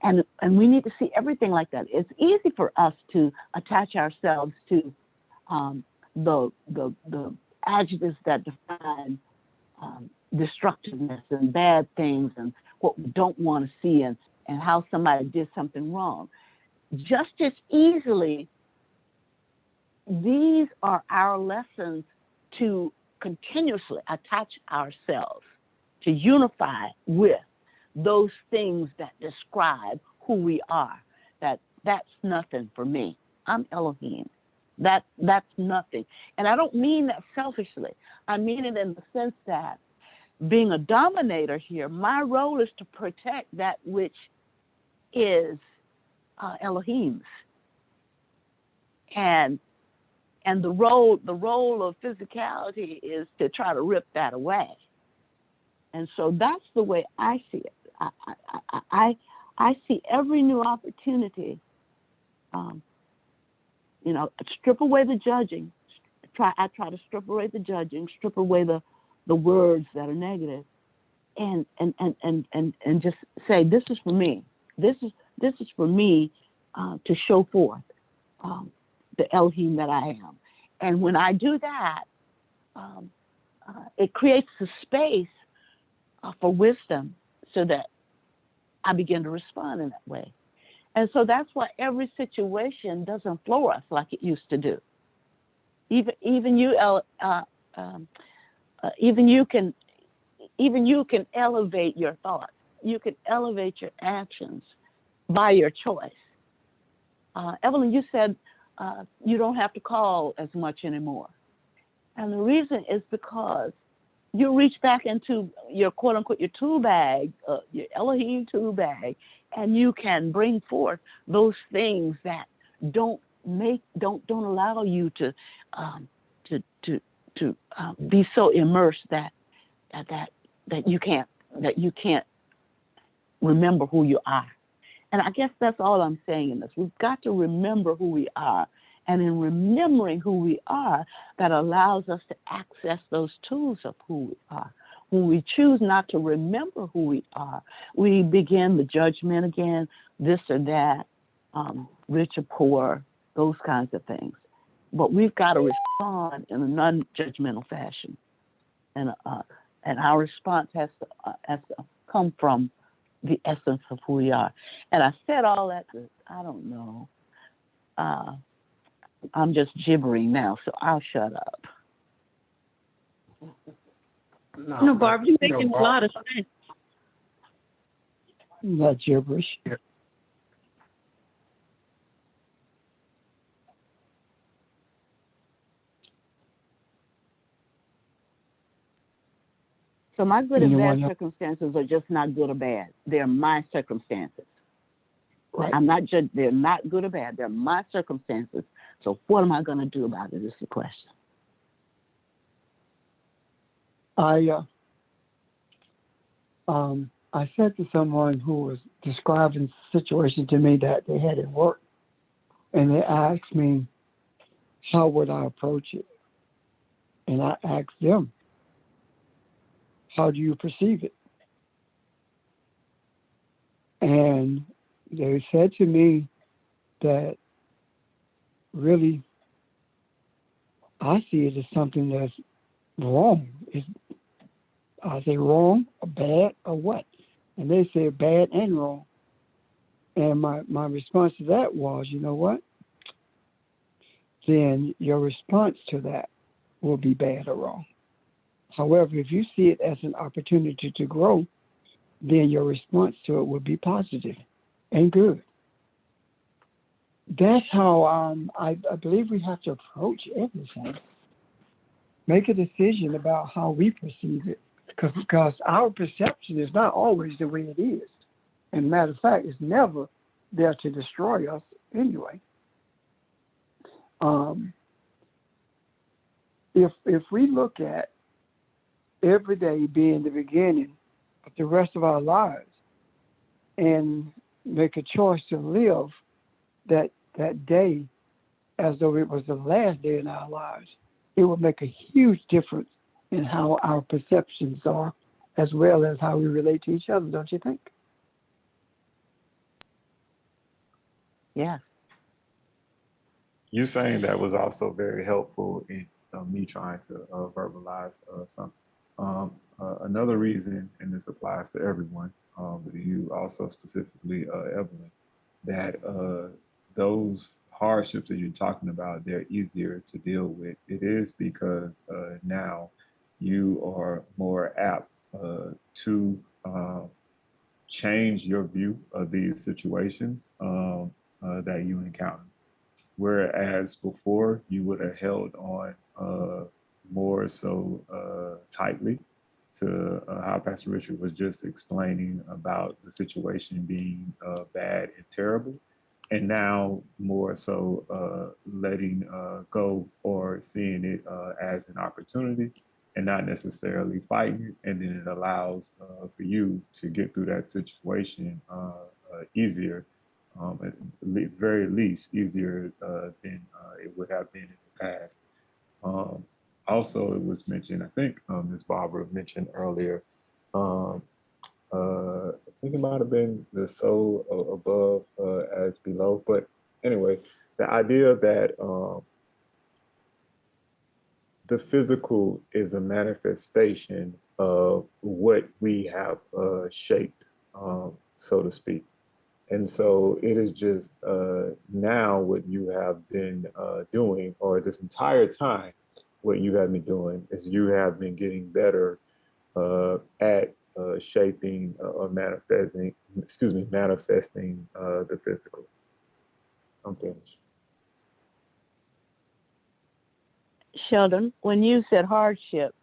And we need to see everything like that. It's easy for us to attach ourselves to the adjectives that define destructiveness and bad things and what we don't want to see and how somebody did something wrong. Just as easily, these are our lessons to continuously attach ourselves, to unify with those things that describe who we are. That's nothing for me. I'm Elohim. That's nothing. And I don't mean that selfishly. I mean it in the sense that being a dominator here, my role is to protect that which is Elohim's. And the role of physicality is to try to rip that away. And so that's the way I see it. I see every new opportunity, strip away the judging. I try to strip away the judging, strip away the words that are negative, and just say, this is for me. This is for me to show forth the Elohim that I am. And when I do that, it creates the space for wisdom so that I begin to respond in that way. And so that's why every situation doesn't floor us like it used to do. Even you can elevate your thoughts. You can elevate your actions by your choice. Evelyn, you said you don't have to call as much anymore. And the reason is because you reach back into your quote unquote your tool bag, your Elohim tool bag, and you can bring forth those things that don't allow you to be so immersed that you can't remember who you are. And I guess that's all I'm saying in this. We've got to remember who we are. And in remembering who we are, that allows us to access those tools of who we are. When we choose not to remember who we are, we begin the judgment again, this or that, rich or poor, those kinds of things. But we've got to respond in a non-judgmental fashion. And our response has to come from the essence of who we are. And I said all that to, I don't know, I'm just gibbering now, so I'll shut up. No, Barbara, you're making a lot of sense. Not gibberish. So my good and bad circumstances are just not good or bad. They're my circumstances. Right. I'm not judged. They're not good or bad. They're my circumstances. So what am I going to do about it is the question. I said to someone who was describing the situation to me that they had at work, and they asked me, how would I approach it? And I asked them, how do you perceive it? And they said to me that really, I see it as something that's wrong. I say wrong or bad or what? And they said bad and wrong. And my response to that was, you know what? Then your response to that will be bad or wrong. However, if you see it as an opportunity to grow, then your response to it will be positive and good. That's how I believe we have to approach everything. Make a decision about how we perceive it, because our perception is not always the way it is. And matter of fact, it's never there to destroy us anyway. If we look at every day being the beginning of the rest of our lives and make a choice to live that day as though it was the last day in our lives, it would make a huge difference in how our perceptions are as well as how we relate to each other, don't you think? Yeah. You saying that was also very helpful in me trying to verbalize something. Another reason, and this applies to everyone, but you also specifically, Evelyn, that those hardships that you're talking about, they're easier to deal with. It is because now you are more apt to change your view of these situations that you encounter. whereas before you would have held on more so tightly to how Pastor Richard was just explaining about the situation being bad and terrible, and now more so letting go or seeing it as an opportunity and not necessarily fighting it, and then it allows for you to get through that situation easier, at the very least easier than it would have been in the past. Also, it was mentioned, I think Ms. Barbara mentioned earlier, um, I think it might have been the soul above as below. But anyway, the idea that the physical is a manifestation of what we have shaped, so to speak. And so it is just now what you have been doing, or this entire time, what you have been doing is you have been getting better at shaping or manifesting the physical. I'm finished. Sheldon, when you said hardship,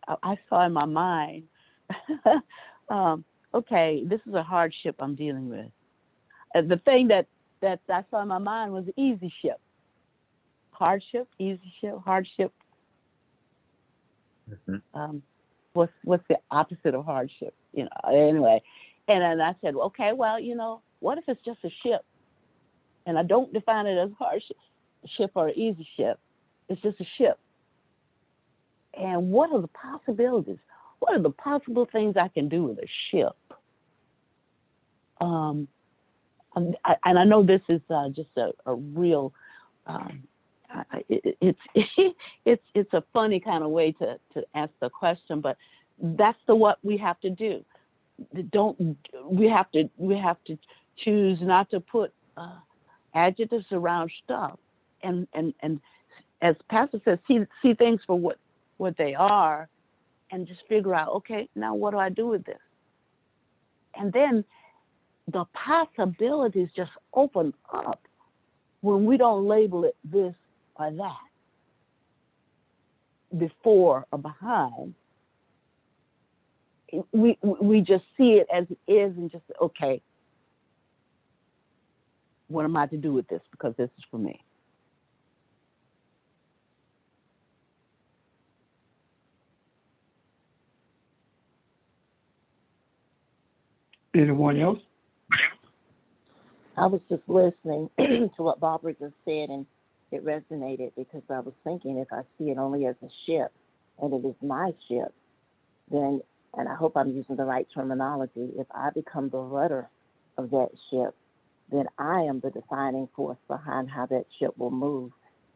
I saw in my mind, okay, this is a hardship I'm dealing with. The thing that I saw in my mind was easy ship. Hardship, easy ship, hardship. Mm-hmm. What's the opposite of hardship? Anyway. And then I said, okay, well, what if it's just a ship? And I don't define it as hardship ship or easy ship. It's just a ship. And what are the possibilities? What are the possible things I can do with a ship? And I know this is just a real, it's a funny kind of way to ask the question, but that's what we have to do. We have to choose not to put adjectives around stuff, and as Pastor says, see things for what they are, and just figure out, okay, now what do I do with this? And then the possibilities just open up when we don't label it this or that, before or behind. We just see it as it is and just, okay, what am I to do with this? Because this is for me. Anyone else? I was just listening to what Barbara just said, and it resonated because I was thinking, if I see it only as a ship, and it is my ship, then, and I hope I'm using the right terminology, if I become the rudder of that ship, then I am the defining force behind how that ship will move.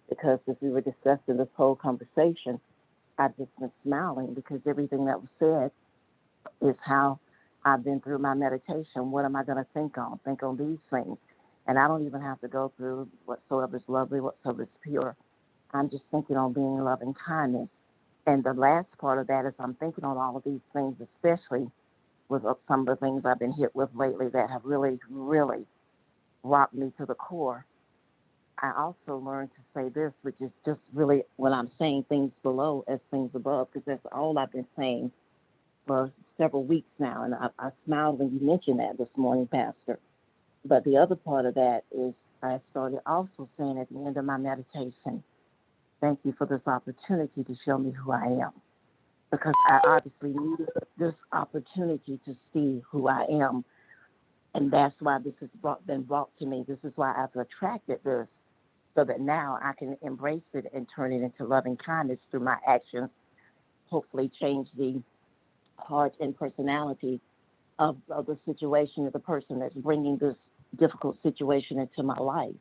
Because as we were discussing this whole conversation, I've just been smiling because everything that was said is how I've been through my meditation. What am I going to think on? Think on these things. And I don't even have to go through whatsoever is lovely, whatsoever is pure. I'm just thinking on being loving kindness. And the last part of that is I'm thinking on all of these things, especially with some of the things I've been hit with lately that have really, really rocked me to the core. I also learned to say this, which is just really when I'm saying things below as things above, because that's all I've been saying for several weeks now. And I smiled when you mentioned that this morning, Pastor. But the other part of that is I started also saying at the end of my meditation, thank you for this opportunity to show me who I am. Because I obviously needed this opportunity to see who I am. And that's why this has been brought to me. This is why I've attracted this, so that now I can embrace it and turn it into loving kindness through my actions, hopefully change the heart and personality of the situation, of the person that's bringing this difficult situation into my life.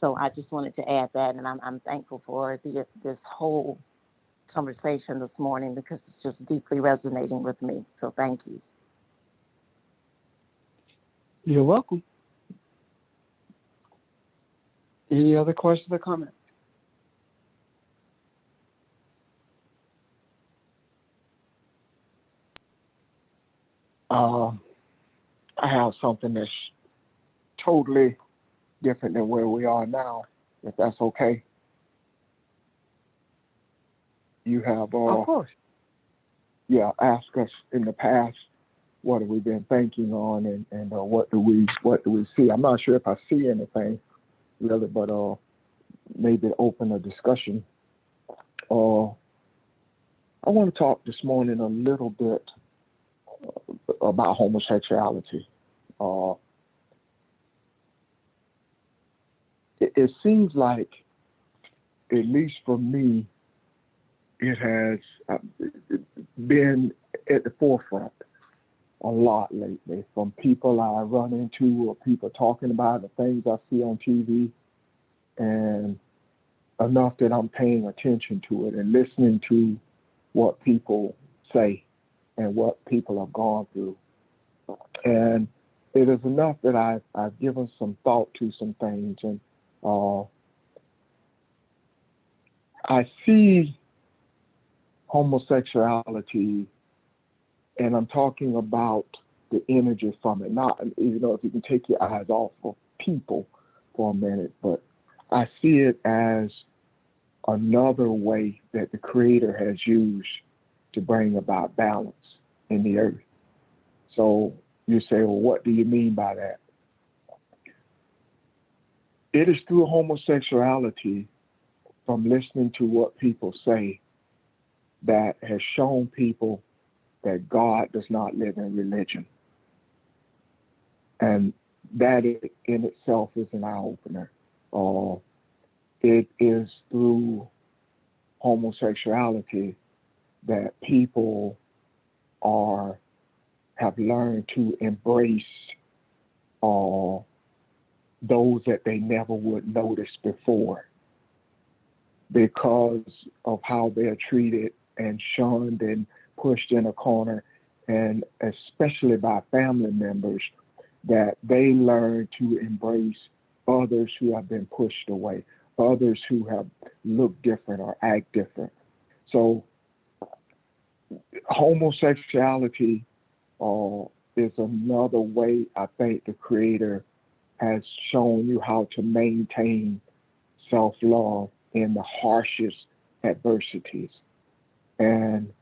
So I just wanted to add that, and I'm thankful for this whole conversation this morning because it's just deeply resonating with me. So thank you. You're welcome. Any other questions or comments? I have something that's totally different than where we are now. if that's okay. You have, Of course. asked us in the past, what have we been thinking on, and what do we see? I'm not sure if I see anything really, but maybe open a discussion. I want to talk this morning a little bit about homosexuality. It seems like, at least for me, it has been at the forefront a lot lately, from people I run into or people talking about the things I see on TV, and enough that I'm paying attention to it and listening to what people say and what people have gone through. And it is enough that I've given some thought to some things, and I see homosexuality, and I'm talking about the energy from it. Not, if you can take your eyes off of people for a minute, but I see it as another way that the Creator has used to bring about balance in the earth. So you say, well, what do you mean by that? It is through homosexuality, from listening to what people say, that has shown people that God does not live in religion. And that in itself is an eye-opener. It is through homosexuality that people have learned to embrace those that they never would notice before, because of how they're treated and shunned and pushed in a corner, and especially by family members, that they learn to embrace others who have been pushed away, others who have looked different or act different. So homosexuality is another way I think the Creator has shown you how to maintain self-love in the harshest adversities. And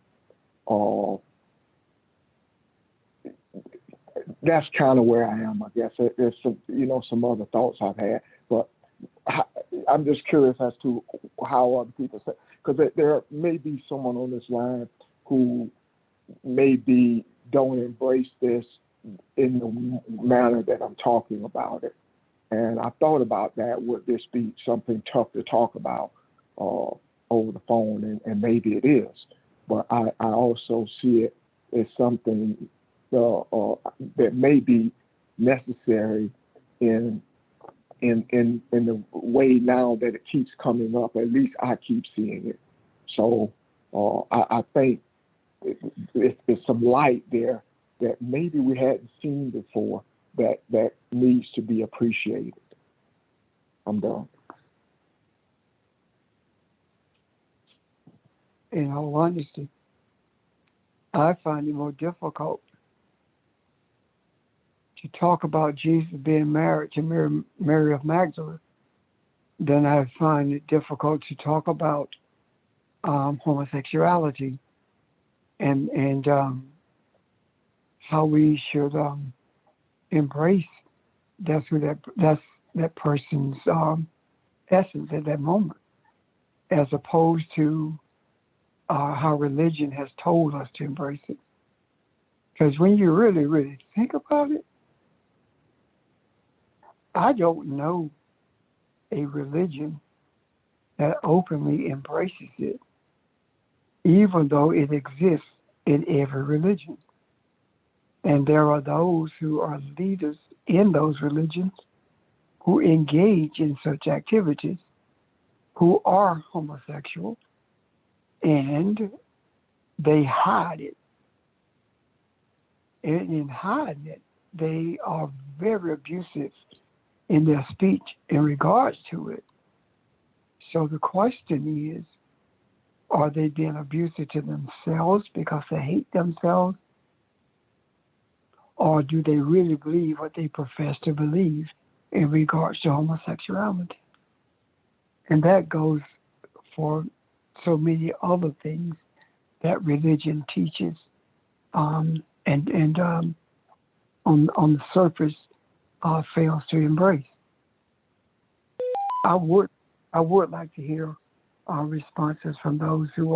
that's kind of where I am, I guess. There's some other thoughts I've had, but I'm just curious as to how other people say, because there may be someone on this line who maybe don't embrace this in the manner that I'm talking about it. And I thought about that. Would this be something tough to talk about over the phone? And maybe it is. But I also see it as something that may be necessary in the way now that it keeps coming up. At least I keep seeing it. So I think there's some light there that maybe we hadn't seen before that needs to be appreciated. I'm done. In all honesty, I find it more difficult to talk about Jesus being married to Mary of Magdala than I find it difficult to talk about homosexuality and how we should embrace that's that person's essence at that moment, as opposed to how religion has told us to embrace it. Because when you really, really think about it, I don't know a religion that openly embraces it, even though it exists in every religion. And there are those who are leaders in those religions who engage in such activities, who are homosexual, and they hide it. And in hiding it, they are very abusive in their speech in regards to it. So the question is, are they being abusive to themselves because they hate themselves? Or do they really believe what they profess to believe in regards to homosexuality? And that goes for so many other things that religion teaches, and on the surface fails to embrace. I would like to hear responses from those who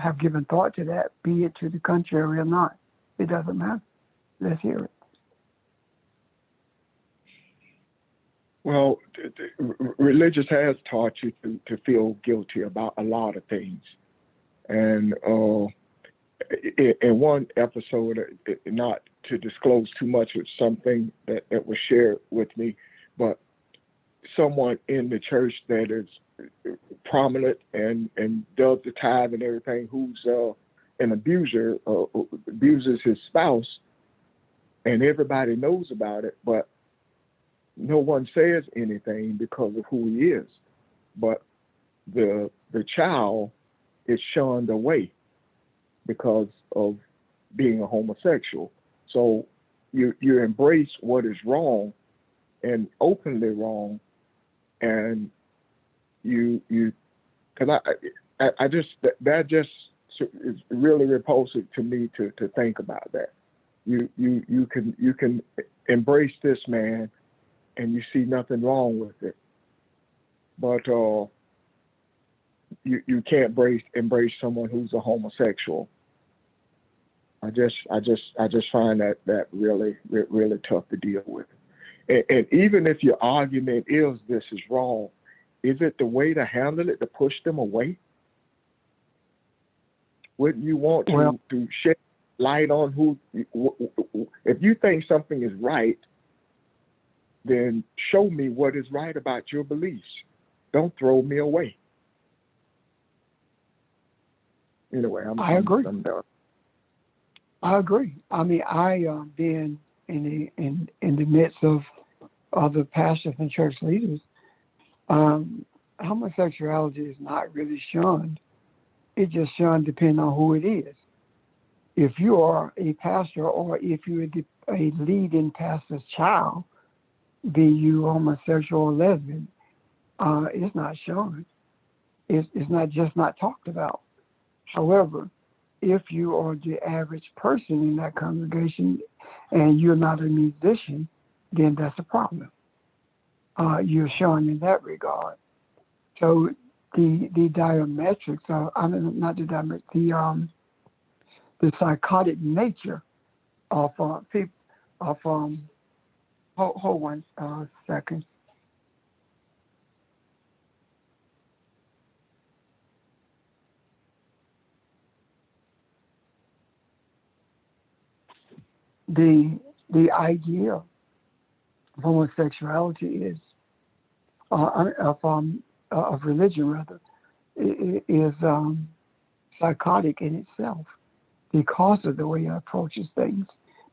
have given thought to that, be it to the contrary or not. It doesn't matter. Let's hear it. Well, religious has taught you to feel guilty about a lot of things. And in one episode, not to disclose too much of something that was shared with me, but someone in the church that is prominent and does the tithe and everything, who's an abuser, abuses his spouse, and everybody knows about it, but no one says anything because of who he is. But the child is shunned away because of being a homosexual. So you embrace what is wrong and openly wrong, and you because I just that just is really repulsive to me to think about that. You can embrace this man and you see nothing wrong with it, but you can't embrace someone who's a homosexual. I just find that really tough to deal with. And even if your argument is this is wrong, is it the way to handle it to push them away? Wouldn't you want to shed light on who? If you think something is right, then show me what is right about your beliefs. Don't throw me away. Anyway, I agree. I'm done. I agree. I mean, being in the midst of other pastors and church leaders, homosexuality is not really shunned. It's just shunned depending on who it is. If you are a pastor or if you're a leading pastor's child, be you homosexual or lesbian, it's not shunned. It's not talked about. However, if you are the average person in that congregation and you're not a musician, then that's a problem. You're shown in that regard. So the diametrics, the psychotic nature of people, hold one second. The idea of homosexuality is of religion rather is psychotic in itself because of the way it approaches things,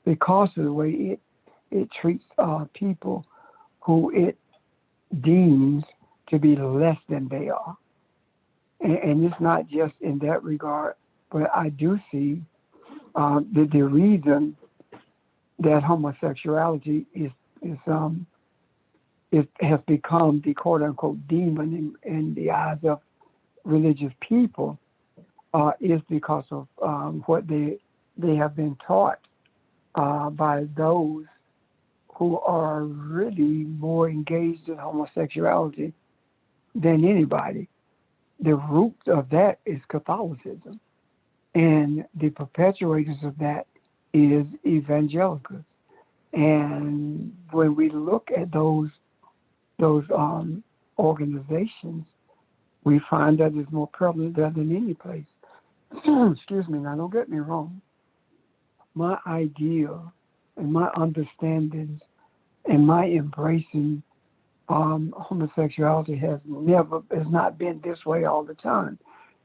because of the way it treats people who it deems to be less than they are, and it's not just in that regard, but I do see the reason that homosexuality has become the quote unquote demon in the eyes of religious people is because of what they have been taught by those who are really more engaged in homosexuality than anybody. The root of that is Catholicism, and the perpetuators of that is evangelicals. And when we look at those organizations, we find that it's more prevalent there than any place. Excuse me, now don't get me wrong. My idea and my understandings and my embracing homosexuality has not been this way all the time,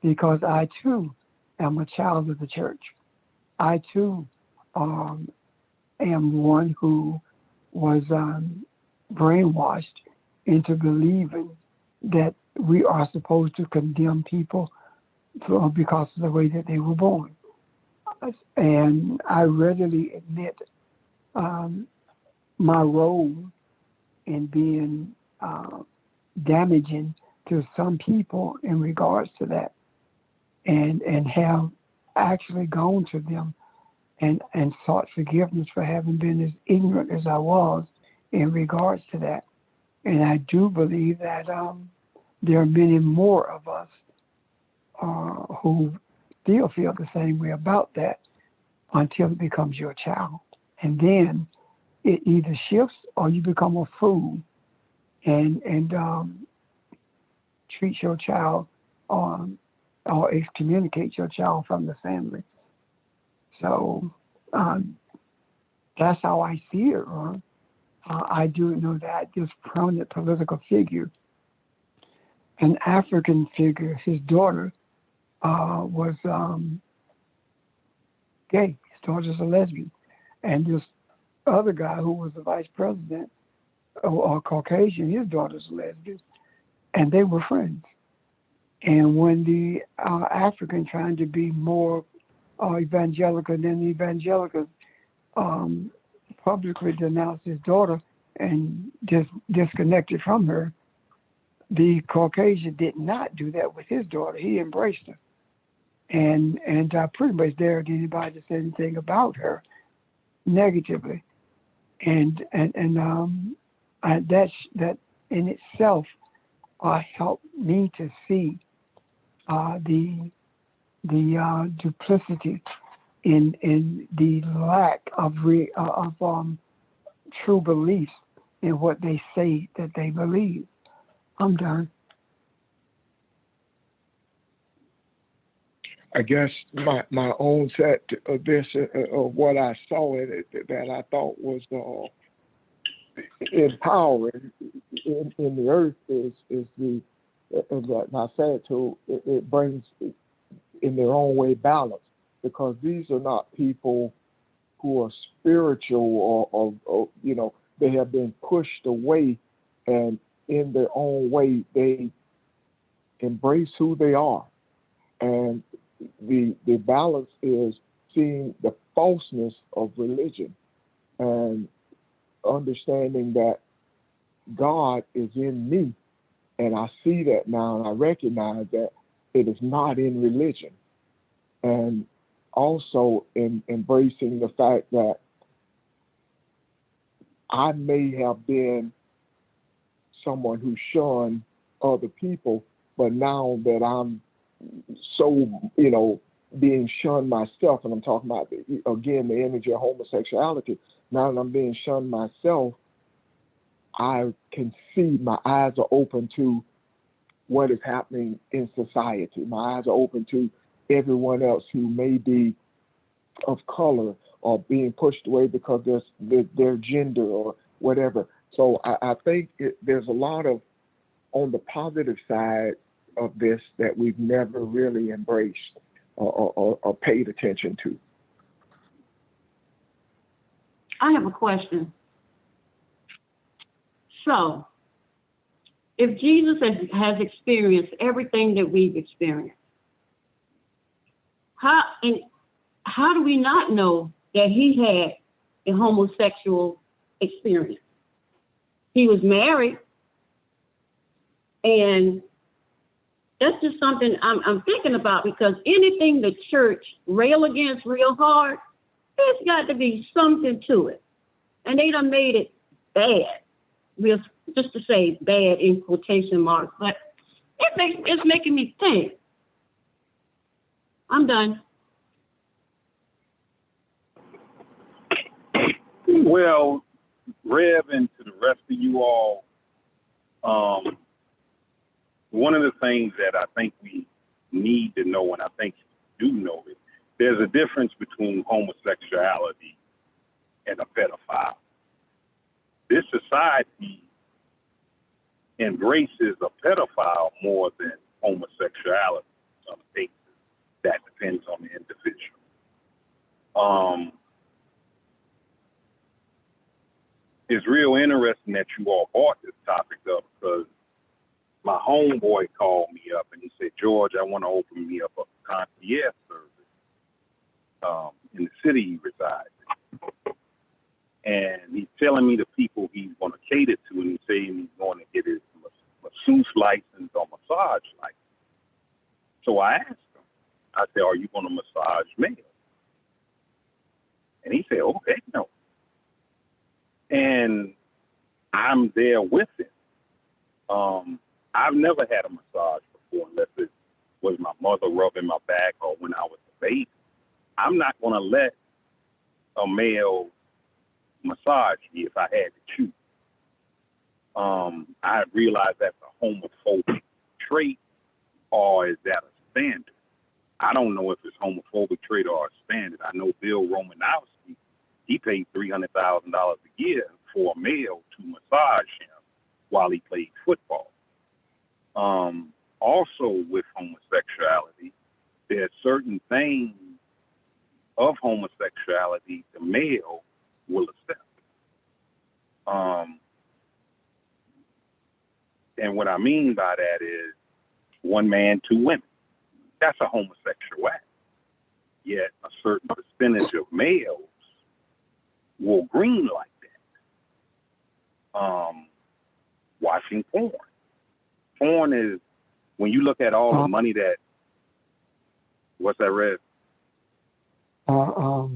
because I too am a child of the church. I too am one who was brainwashed into believing that we are supposed to condemn people because of the way that they were born. And I readily admit my role in being damaging to some people in regards to that, and have actually gone to them and sought forgiveness for having been as ignorant as I was in regards to that. And I do believe that there are many more of us who still feel the same way about that until it becomes your child. And then it either shifts or you become a fool and treat your child or excommunicate your child from the family. So that's how I see it, Ron. I do know that this prominent political figure, an African figure, his daughter was gay. His daughter's a lesbian. And this other guy who was the vice president, or Caucasian, his daughter's a lesbian. And they were friends. And when the African, trying to be more evangelical than the evangelicals, publicly denounced his daughter and just disconnected from her, the Caucasian did not do that with his daughter. He embraced her, and pretty much dared anybody to say anything about her negatively, and that in itself helped me to see the duplicity in the lack of true beliefs in what they say that they believe. I'm done. I guess my own set of this, of what I saw in it that I thought was empowering in the earth is the, that I said to, it brings in their own way balance, because these are not people who are spiritual or they have been pushed away, and in their own way they embrace who they are. And the balance is seeing the falseness of religion and understanding that God is in me, and I see that now, and I recognize that it is not in religion. And also in embracing the fact that I may have been someone who shunned other people, but now that I'm so, being shunned myself, and I'm talking about, again, the energy of homosexuality, now that I'm being shunned myself, I can see, my eyes are open to what is happening in society. My eyes are open to everyone else who may be of color or being pushed away because their gender or whatever. So I think there's a lot of, on the positive side of this, that we've never really embraced or paid attention to. I have a question. So, if Jesus has experienced everything that we've experienced, how do we not know that he had a homosexual experience? He was married, and that's just something I'm thinking about, because anything the church rail against real hard, there's got to be something to it. And they done made it bad. Just to say bad in quotation marks, but it's making me think. I'm done. Well, Rev, and to the rest of you all, one of the things that I think we need to know, and I think you do know it, there's a difference between homosexuality and a pedophile. This society embraces a pedophile more than homosexuality. I think that depends on the individual. It's real interesting that you all brought this topic up, because my homeboy called me up and he said, George, I want to open me up a concierge service in the city he resides in. And he's telling me the people he's going to cater to, and he's saying he's going to get his masseuse license or massage license. So I asked him, I said, are you going to massage males? And he said, oh, heck no. And I'm there with him. I've never had a massage before unless it was my mother rubbing my back or when I was a baby. I'm not going to let a male massage me if I had to choose. I realize that's a homophobic trait, or is that a standard? I don't know if it's homophobic trait or a standard. I know Bill Romanowski, he paid $300,000 a year for a male to massage him while he played football. Also with homosexuality, there are certain things of homosexuality the male will accept. And what I mean by that is one man, two women. That's a homosexual act. Yet a certain percentage of males will green like that. Watching porn. Porn is, when you look at all the money that, what's that, Red? Go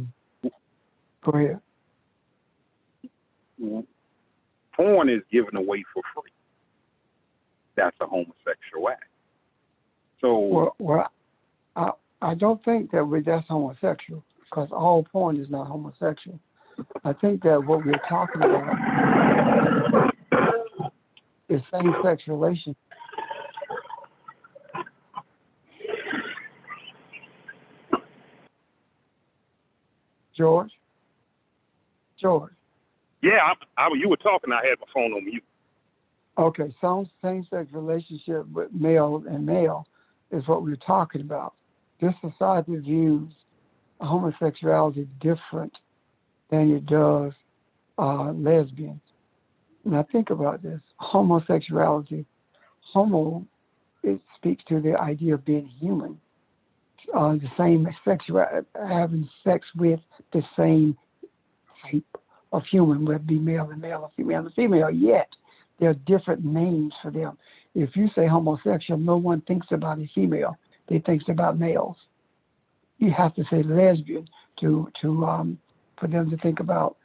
ahead. Porn is given away for free. That's a homosexual act. So, well, I don't think that that's homosexual, because all porn is not homosexual. I think that what we're talking about is same-sex relations. George? yeah, you were talking, I had my phone on mute. Okay, some same-sex relationship with male and male is what we're talking about. This society views homosexuality different than it does lesbians. Now think about this. Homosexuality, it speaks to the idea of being human. The same sexuality, having sex with the same type of human, whether it be male and male or female and female, yet there are different names for them. If you say homosexual, no one thinks about a female. They think about males. You have to say lesbian to for them to think about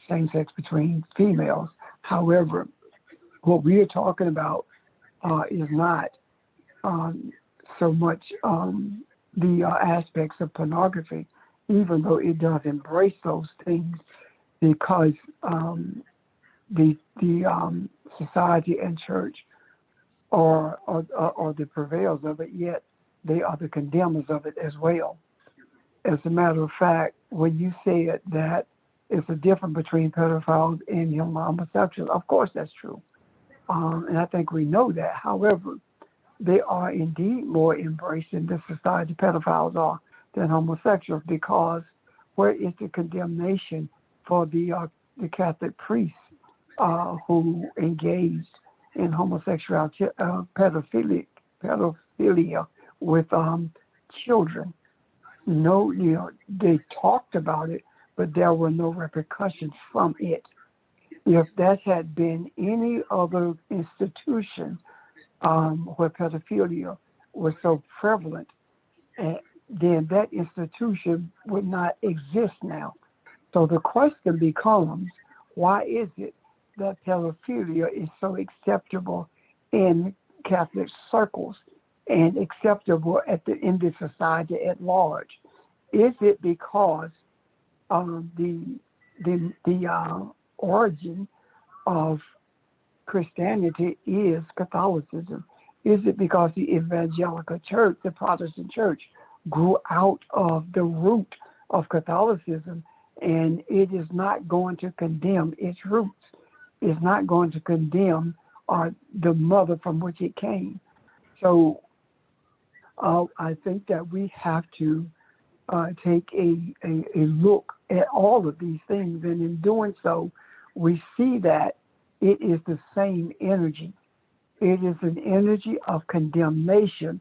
same sex between females. However, what we are talking about is not so much the aspects of pornography, even though it does embrace those things, because the society and church are the purveyors of it, yet they are the condemners of it as well. As a matter of fact, when you said that it's a difference between pedophiles and homosexuals, of course that's true. And I think we know that. However, they are indeed more embracing the society pedophiles are than homosexuals, because where is the condemnation for the Catholic priests who engaged in homosexuality, pedophilia with children? No, they talked about it, but there were no repercussions from it. If that had been any other institution where pedophilia was so prevalent, then that institution would not exist now. So the question becomes, why is it that pedophilia is so acceptable in Catholic circles and acceptable in the society at large? Is it because the origin of Christianity is Catholicism? Is it because the evangelical church, the Protestant church, grew out of the root of Catholicism, and it is not going to condemn its roots? It's not going to condemn the mother from which it came. So I think that we have to take a look at all of these things, and in doing so, we see that it is the same energy. It is an energy of condemnation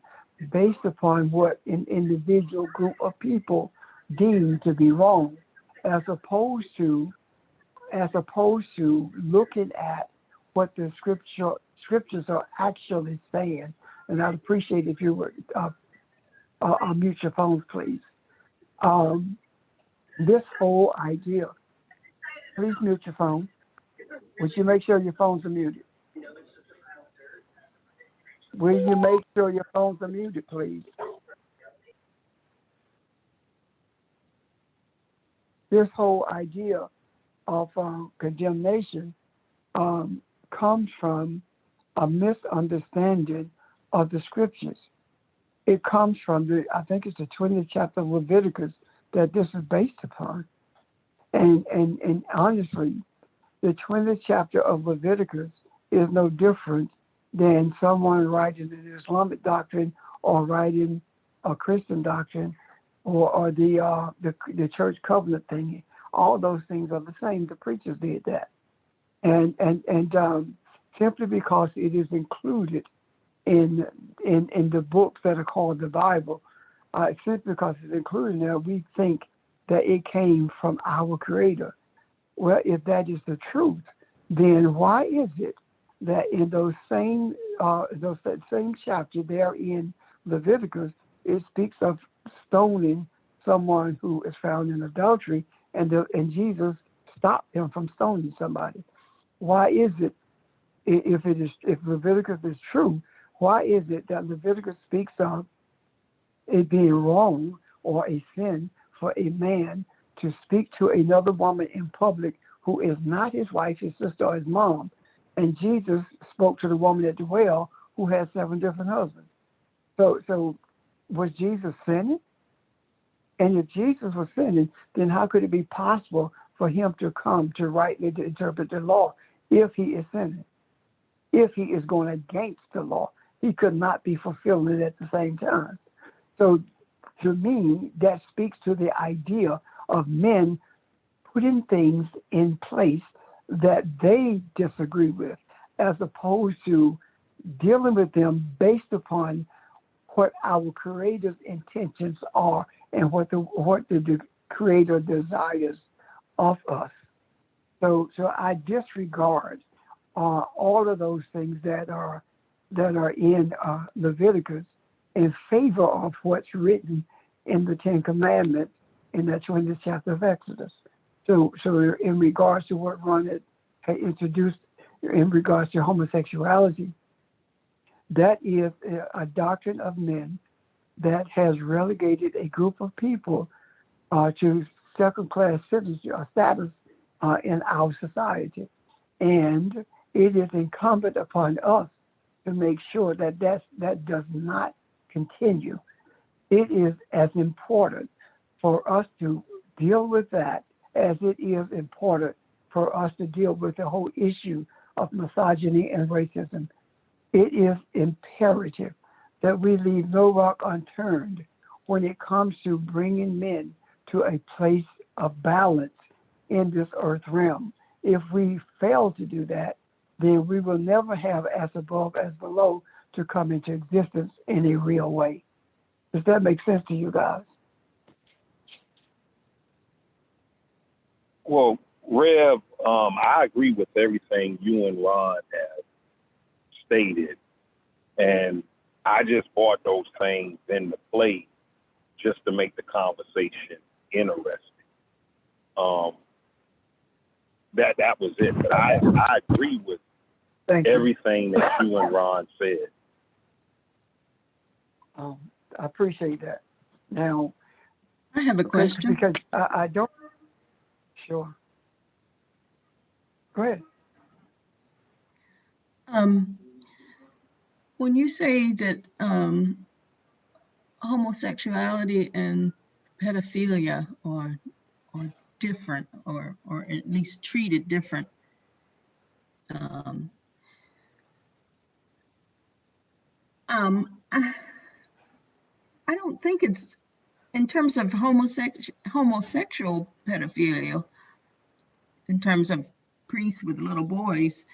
based upon what an individual group of people deem to be wrong, as opposed to as opposed to looking at what the scriptures are actually saying. And I'd appreciate if you would mute your phones, please. This whole idea, please mute your phone. Would you make sure your phones are muted? Will you make sure your phones are muted, please? This whole idea of condemnation comes from a misunderstanding of the scriptures. It comes from I think it's the 20th chapter of Leviticus that this is based upon. And honestly, the 20th chapter of Leviticus is no different than someone writing an Islamic doctrine or writing a Christian doctrine or the church covenant thing. All those things are the same. The preachers did that. And simply because it is included in the books that are called the Bible, simply because it's included there, we think that it came from our Creator. Well, if that is the truth, then why is it that in those same chapter there in Leviticus, it speaks of stoning someone who is found in adultery, and Jesus stopped them from stoning somebody? Why is it, if Leviticus is true, why is it that Leviticus speaks of it being wrong or a sin for a man to speak to another woman in public who is not his wife, his sister, or his mom? And Jesus spoke to the woman at the well who had 7 different husbands. So was Jesus sinning? And if Jesus was sinning, then how could it be possible for him to come to rightly to interpret the law if he is sinning? If he is going against the law, he could not be fulfilling it at the same time. So to me, that speaks to the idea of men putting things in place that they disagree with, as opposed to dealing with them based upon what our Creator's intentions are and what the Creator desires of us. So I disregard all of those things that are in Leviticus in favor of what's written in the 10 Commandments in that 20th chapter of Exodus. So in regards to what Ron had introduced in regards to homosexuality, that is a doctrine of men that has relegated a group of people to second-class citizenship status in our society. And it is incumbent upon us to make sure that does not continue. It is as important for us to deal with that as it is important for us to deal with the whole issue of misogyny and racism. It is imperative that we leave no rock unturned when it comes to bringing men to a place of balance in this earth realm. If we fail to do that, then we will never have as above as below to come into existence in a real way. Does that make sense to you guys? Well, Rev, I agree with everything you and Ron have stated, and I just brought those things into play just to make the conversation interesting. That was it. But I agree with everything that you and Ron said. I appreciate that. Now, I have a question. Because I don't. Sure. Go ahead. When you say that homosexuality and pedophilia are different, or at least treated different, I don't think it's in terms of homosexual pedophilia, in terms of priests with little boys,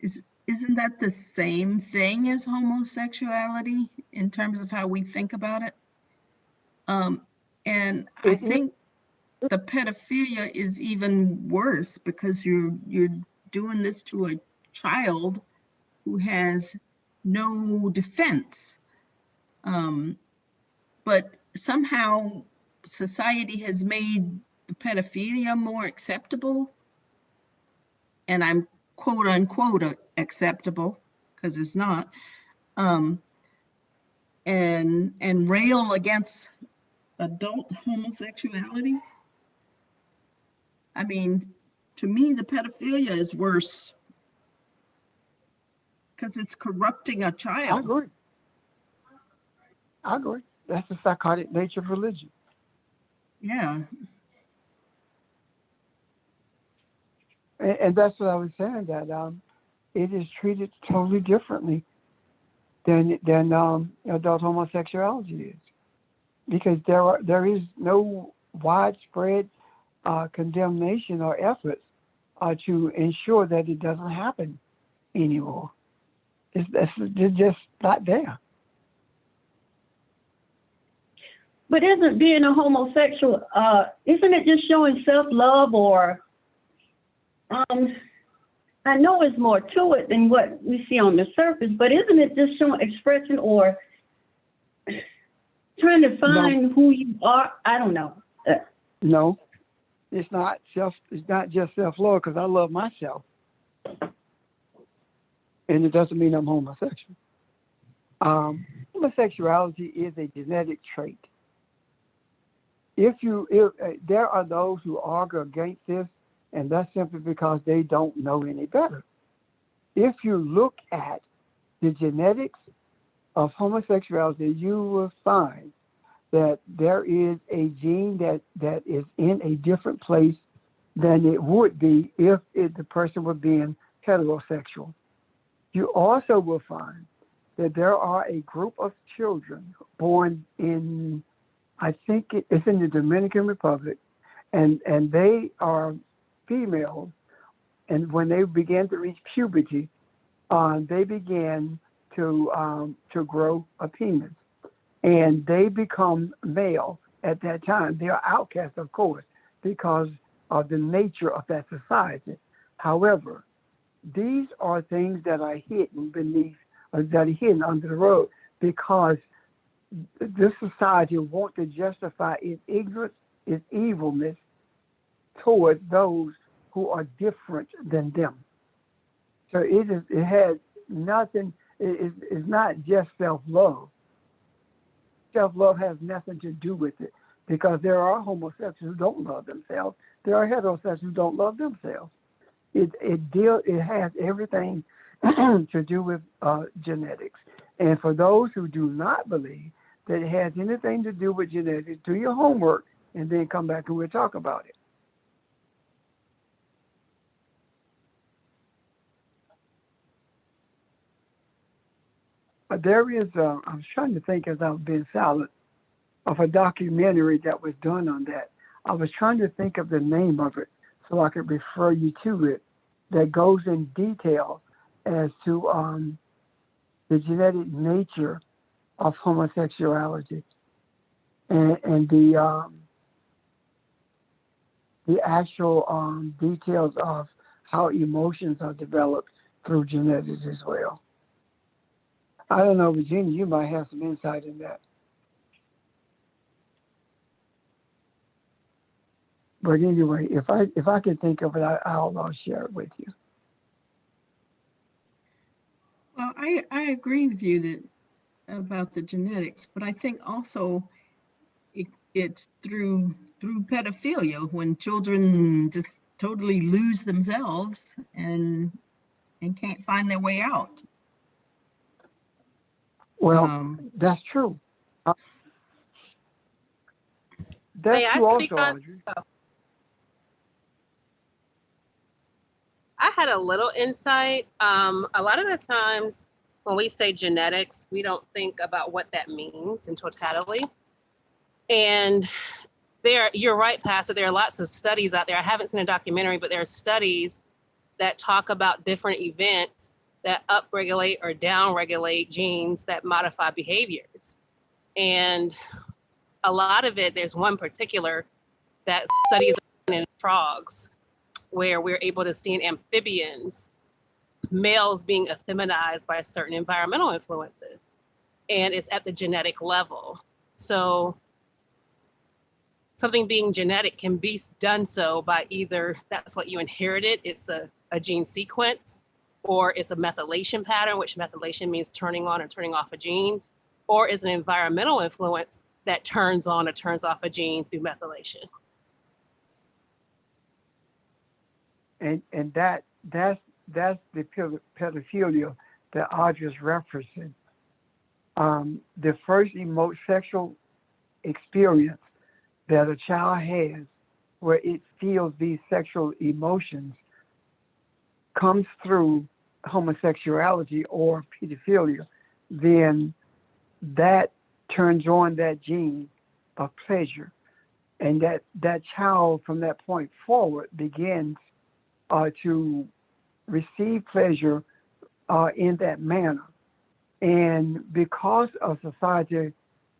isn't that the same thing as homosexuality in terms of how we think about it? And I think the pedophilia is even worse because you're doing this to a child who has no defense. But somehow society has made the pedophilia more acceptable, and I'm quote unquote acceptable because it's not, and rail against adult homosexuality. I mean, to me, the pedophilia is worse because it's corrupting a child. I agree. That's the psychotic nature of religion. Yeah. And that's what I was saying, that it is treated totally differently than adult homosexuality is, because there is no widespread condemnation or efforts to ensure that it doesn't happen anymore. It's just not there. But isn't being a homosexual, isn't it just showing self-love, or, I know it's more to it than what we see on the surface, but isn't it just showing expression or trying to find who you are? I don't know. No, it's not just self-love, because I love myself. And it doesn't mean I'm homosexual. Homosexuality is a genetic trait. If there are those who argue against this, and that's simply because they don't know any better. If you look at the genetics of homosexuality, you will find that there is a gene that is in a different place than it would be if the person were being heterosexual. You also will find that there are a group of children born in, I think it's in the Dominican Republic, and they are females, and when they begin to reach puberty, they begin to grow a penis, and they become male at that time. They are outcasts, of course, because of the nature of that society. However, these are things that are hidden beneath, or that are hidden under the rug, because this society wants to justify its ignorance, its evilness towards those who are different than them. So it has nothing. It's not just self-love. Self-love has nothing to do with it, because there are homosexuals who don't love themselves. There are heterosexuals who don't love themselves. It has everything to do with genetics. And for those who do not believe that it has anything to do with genetics, do your homework and then come back and we'll talk about it. There is, I was trying to think as I've been silent, of a documentary that was done on that. I was trying to think of the name of it so I could refer you to it, that goes in detail as to the genetic nature of homosexuality and the actual details of how emotions are developed through genetics as well. I don't know, Virginia, you might have some insight in that. But anyway, if I can think of it, I'll share it with you. Well, I agree with you about the genetics, but I think also it's through pedophilia, when children just totally lose themselves and can't find their way out. Well, that's true. That's May I true speak also, on? Audrey. I had a little insight. A lot of the times when we say genetics, we don't think about what that means in totality. And you're right, Pastor, there are lots of studies out there. I haven't seen a documentary, but there are studies that talk about different events that upregulate or downregulate genes that modify behaviors. And a lot of it, there's one particular that studies in frogs, where we're able to see in amphibians males being effeminized by certain environmental influences, and it's at the genetic level. So something being genetic can be done so by either that's what you inherited, it's a gene sequence, or it's a methylation pattern, which methylation means turning on or turning off of genes, or it's an environmental influence that turns on or turns off a gene through methylation. And that's the pedophilia that Audra's referencing. The first sexual experience that a child has where it feels these sexual emotions comes through homosexuality or pedophilia, then that turns on that gene of pleasure. And that child from that point forward begins to receive pleasure in that manner. And because of society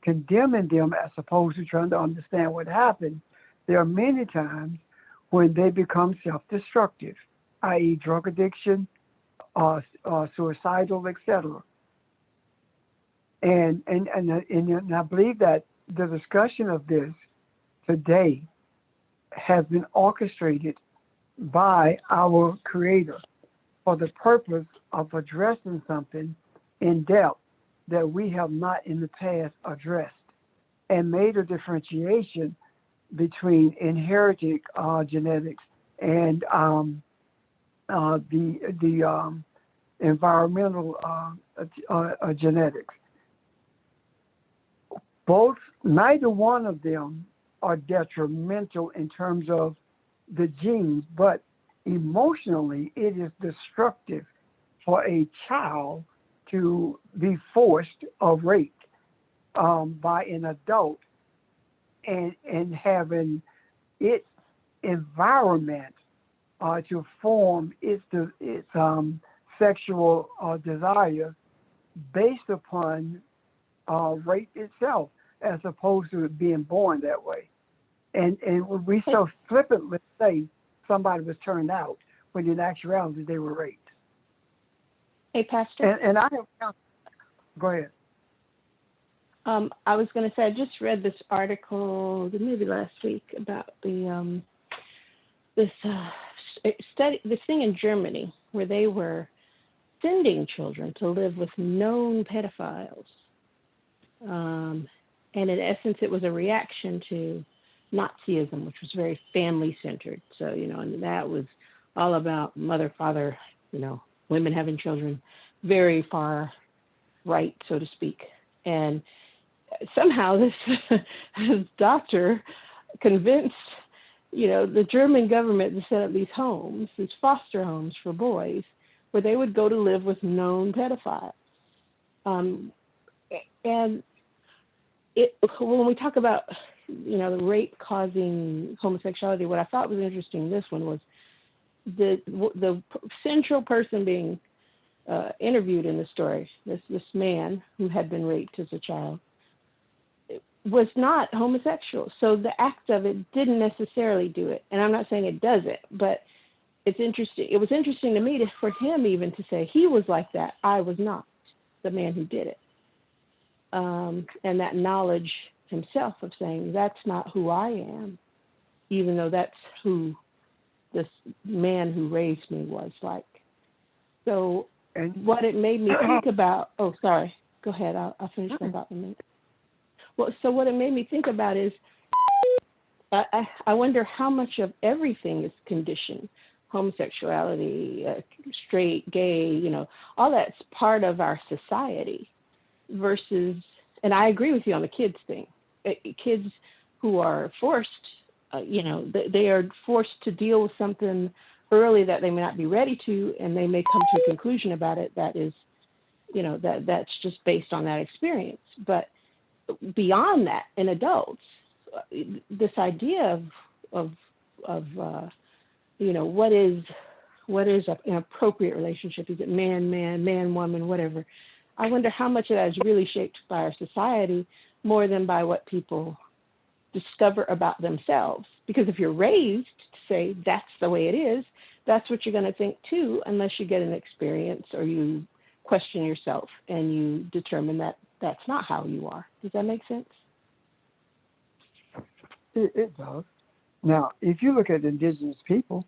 condemning them as opposed to trying to understand what happened, there are many times when they become self-destructive, i.e. drug addiction, suicidal, etc. And I believe that the discussion of this today has been orchestrated by our Creator for the purpose of addressing something in depth that we have not in the past addressed, and made a differentiation between inherited genetics and the environmental genetics. Neither one of them are detrimental in terms of the genes, but emotionally it is destructive for a child to be forced or raped by an adult and having its environment to form its sexual desire based upon rape itself, as opposed to it being born that way. And we so flippantly say somebody was turned out, when in actuality they were raped. Hey, Pastor. And I have, go ahead. I was going to say, I just read this article maybe last week about the this thing in Germany where they were sending children to live with known pedophiles, and in essence, it was a reaction to Nazism, which was very family-centered. So, and that was all about mother, father, women having children, very far right, so to speak. And somehow this doctor convinced, the German government to set up these homes, these foster homes for boys, where they would go to live with known pedophiles. And when we talk about, the rape causing homosexuality, what I thought was interesting in this one was the central person being interviewed in the story, this man who had been raped as a child, was not homosexual. So the act of it didn't necessarily do it. And I'm not saying it does it, but it's interesting. It was interesting to me for him even to say he was like that. I was not the man who did it. And that knowledge himself of saying that's not who I am, even though that's who this man who raised me was like. So what it made me think about, oh, sorry, go ahead. I'll finish my thought in a minute. Well, so what it made me think about is I wonder how much of everything is conditioned. Homosexuality, straight, gay, all that's part of our society versus, and I agree with you on the kids thing. Kids who are forced, they are forced to deal with something early that they may not be ready to, and they may come to a conclusion about it that is, that's just based on that experience. But beyond that, in adults, this idea of what is an appropriate relationship? Is it man, woman, whatever? I wonder how much of that is really shaped by our society more than by what people discover about themselves. Because if you're raised to say that's the way it is, that's what you're going to think too, unless you get an experience or you question yourself and you determine that that's not how you are. Does that make sense? It does. Now, if you look at indigenous people,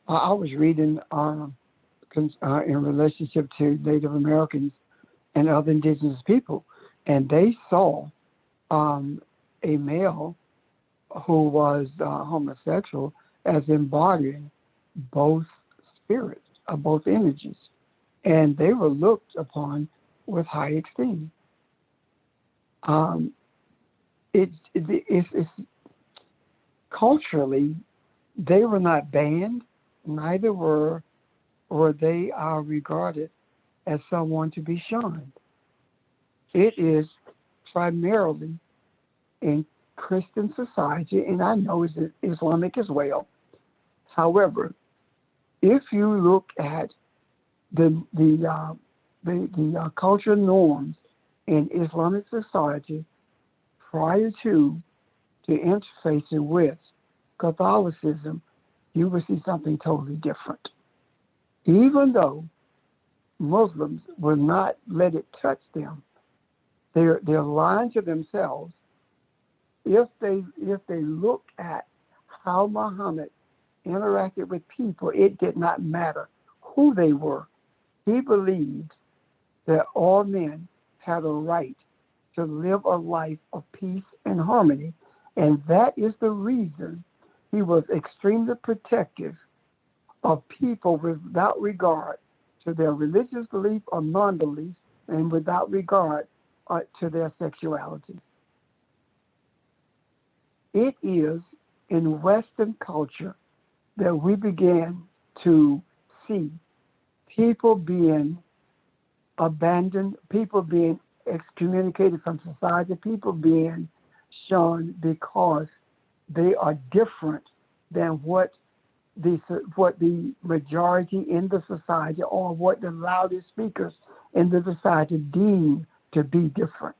I was reading in relationship to Native Americans and other indigenous people, and they saw a male who was homosexual as embodying both spirits, both energies, and they were looked upon with high esteem. It's culturally, they were not banned, neither were they regarded as someone to be shunned. It is primarily in Christian society, and I know it's Islamic as well. However, if you look at the cultural norms in Islamic society prior to interfacing with Catholicism, you will see something totally different. Even though Muslims will not let it touch them, they're lying to themselves. If they look at how Muhammad interacted with people, it did not matter who they were. He believed that all men had a right to live a life of peace and harmony, and that is the reason he was extremely protective of people without regard to their religious belief or non-belief, and without regard to their sexuality. It is in Western culture that we began to see people being abandoned, people being excommunicated from society, people being shunned because they are different than what the majority in the society or what the loudest speakers in the society deem to be different.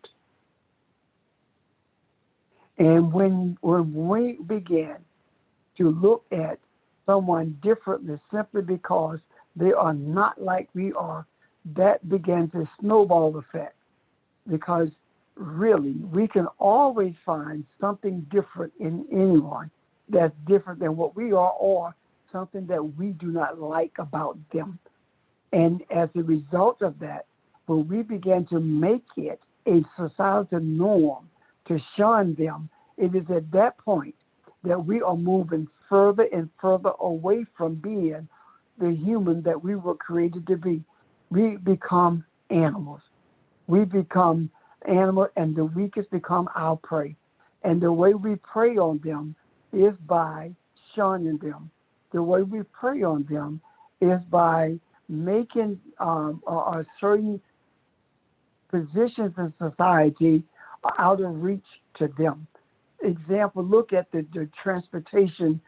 And when we begin to look at someone differently simply because they are not like we are, that begins a snowball effect. Because really, we can always find something different in anyone that's different than what we are, or something that we do not like about them. And as a result of that, when we begin to make it a societal norm to shun them, it is at that point that we are moving further and further away from being the human that we were created to be. We become animals. We become animals, and the weakest become our prey. And the way we prey on them is by shunning them. The way we prey on them is by making certain positions in society out of reach to them. Example, look at the transportation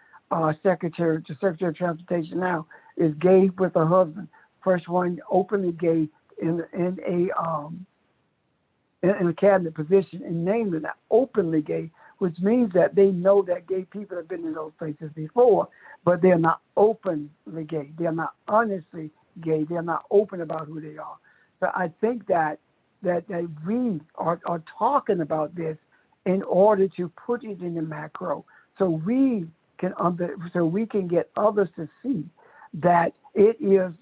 secretary. The secretary of transportation now is gay with her husband. First one openly gay in a cabinet position, and namely that openly gay, which means that they know that gay people have been in those places before, but they're not openly gay. They're not honestly gay. They're not open about who they are. So I think that we are talking about this in order to put it in the macro, so we can get others to see that it is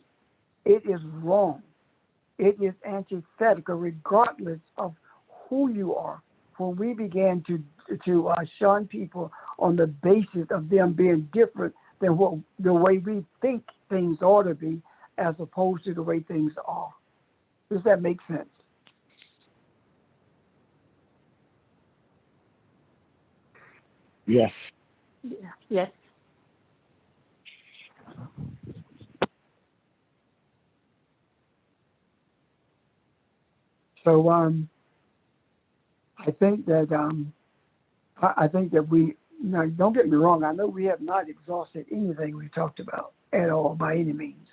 wrong. It is antithetical, regardless of who you are. When we began to shun people on the basis of them being different than the way we think things ought to be, as opposed to the way things are. Does that make sense? Yes. Yeah. Yes. So I think that we, now don't get me wrong, I know we have not exhausted anything we talked about at all by any means,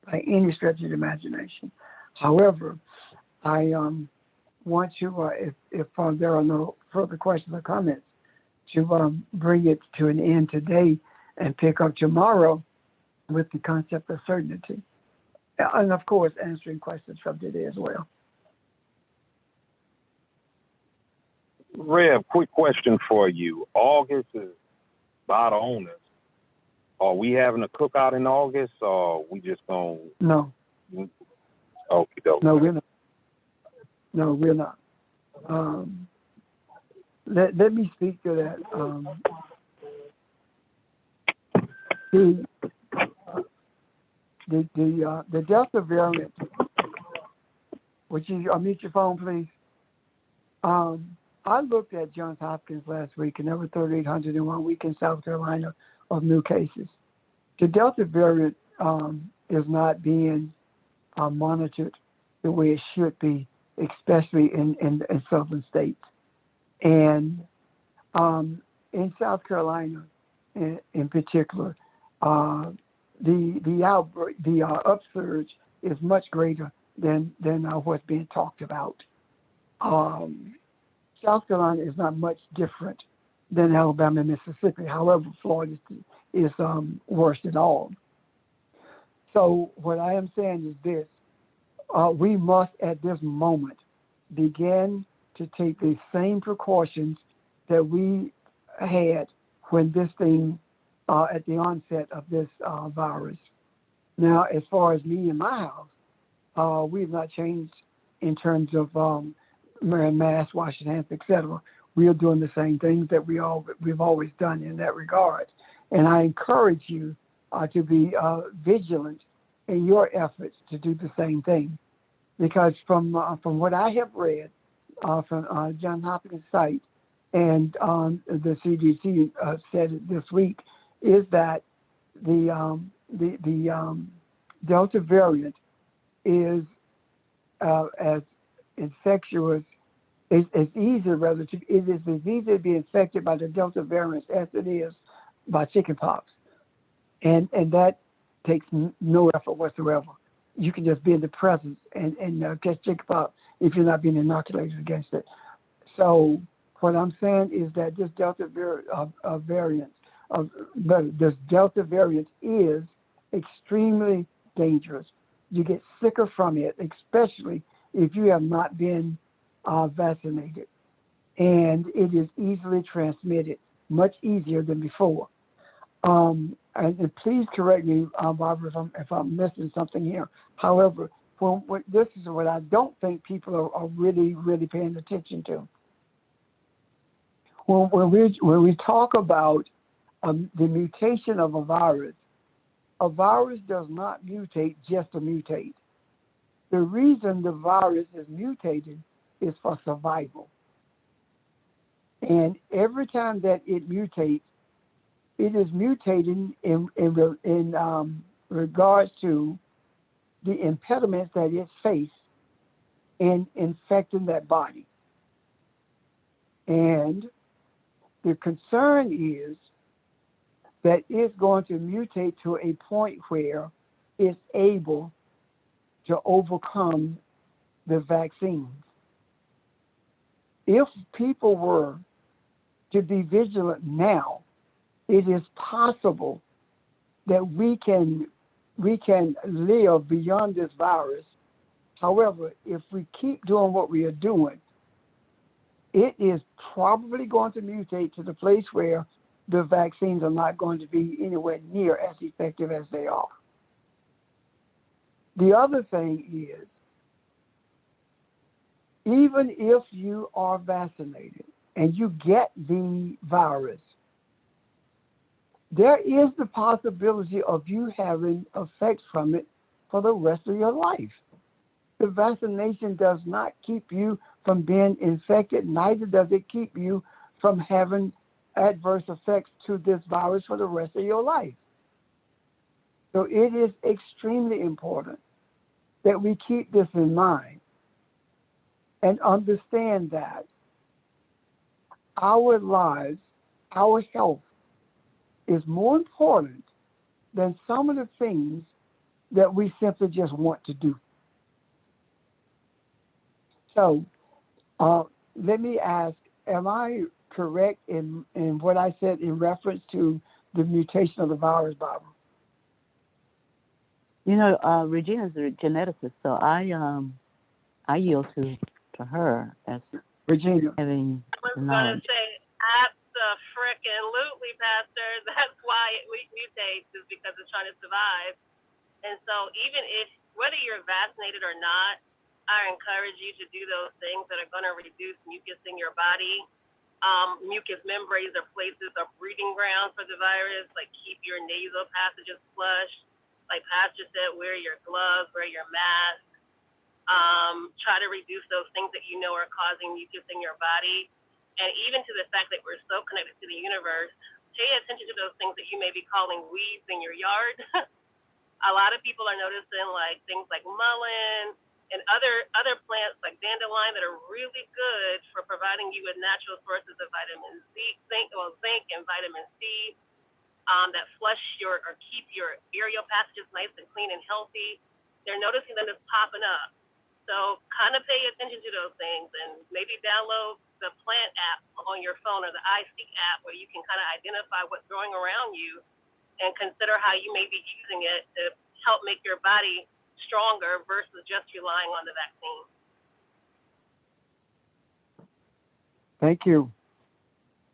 by any stretch of the imagination. However, I want you, if there are no further questions or comments, bring it to an end today and pick up tomorrow with the concept of certainty. And of course, answering questions from today as well. Rev, quick question for you. August is about on us. Are we having a cookout in August, or we just gonna? No. Okay, doke. No, we're not. No, we're not. Let me speak to that. The Delta variant. Would you unmute your phone, please? I looked at Johns Hopkins last week, and there were 3,800 in 1 week in South Carolina of new cases. The Delta variant is not being monitored the way it should be, especially in southern states. And in South Carolina, in particular, the upsurge is much greater than what's being talked about. South Carolina is not much different than Alabama and Mississippi. However, Florida is worse than all. So what I am saying is this. We must, at this moment, begin to take the same precautions that we had when this thing, at the onset of this virus. Now, as far as me and my house, we've not changed in terms of wearing masks, washing hands, etc. We are doing the same things that we've always done in that regard. And I encourage you to be vigilant in your efforts to do the same thing, because from what I have read from Johns Hopkins site and the CDC said it this week, is that the Delta variant is as infectious. It is as easy to be infected by the Delta variant as it is by chickenpox, and that takes no effort whatsoever. You can just be in the presence and catch chickenpox if you're not being inoculated against it. So what I'm saying is that this Delta variant is extremely dangerous. You get sicker from it, especially if you have not been vaccinated, and it is easily transmitted, much easier than before. And please correct me, Barbara, if I'm missing something here. However, this is what I don't think people are really, really paying attention to. When we talk about the mutation of a virus does not mutate just to mutate. The reason the virus is mutated is for survival. And every time that it mutates, it is mutating in regards to the impediments that it faces in infecting that body. And the concern is that it's going to mutate to a point where it's able to overcome the vaccines. If people were to be vigilant now, it is possible that we can live beyond this virus. However, if we keep doing what we are doing, it is probably going to mutate to the place where the vaccines are not going to be anywhere near as effective as they are. The other thing is, even if you are vaccinated and you get the virus, there is the possibility of you having effects from it for the rest of your life. The vaccination does not keep you from being infected, neither does it keep you from having adverse effects to this virus for the rest of your life. So it is extremely important that we keep this in mind and understand that our lives, our health, is more important than some of the things that we simply just want to do. So let me ask, am I correct in what I said in reference to the mutation of the virus, Barbara? You know, Regina's a geneticist, so I yield to her as Regina. having I was the going to knowledge. say, abso-frickin-lutely, Pastor. That's why it mutates, is because it's trying to survive. And so even if, whether you're vaccinated or not, I encourage you to do those things that are going to reduce mucus in your body. Mucous membranes are places, are breeding grounds for the virus. Like, keep your nasal passages flushed. Like Pastor said, wear your gloves, wear your mask. Try to reduce those things that you know are causing mucus in your body. And even to the fact that we're so connected to the universe, pay attention to those things that you may be calling weeds in your yard. A lot of people are noticing like things like mullein and other plants like dandelion that are really good for providing you with natural sources of vitamin zinc and vitamin C, that flush or keep your aerial passages nice and clean and healthy. They're noticing them just popping up. So kind of pay attention to those things and maybe download the plant app on your phone or the iSeek app where you can kind of identify what's growing around you and consider how you may be using it to help make your body stronger versus just relying on the vaccine. Thank you.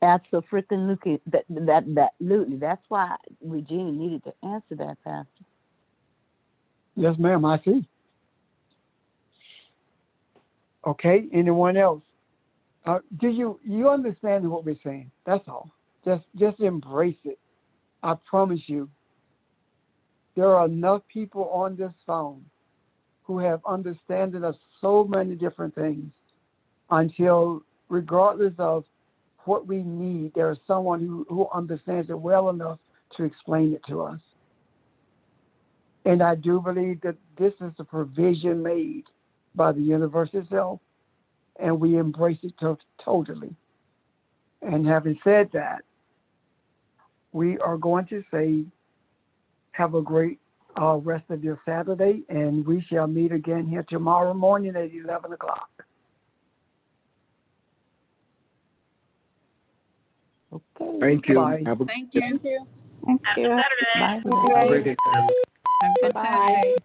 Absolutely. Absolutely. That's why Regina needed to answer that, Pastor. Yes, ma'am, I see. Okay, anyone else? Do you understand what we're saying? That's all. Just embrace it. I promise you, there are enough people on this phone who have understanding of so many different things until, regardless of what we need, there is someone who understands it well enough to explain it to us. And I do believe that this is a provision made by the universe itself, and we embrace it totally. And having said that, we are going to say, have a great rest of your Saturday, and we shall meet again here tomorrow morning at 11 o'clock. Okay. Thank you. Bye. Thank you. Happy Saturday. Bye. Have a great day. Have a good Bye-bye. Saturday.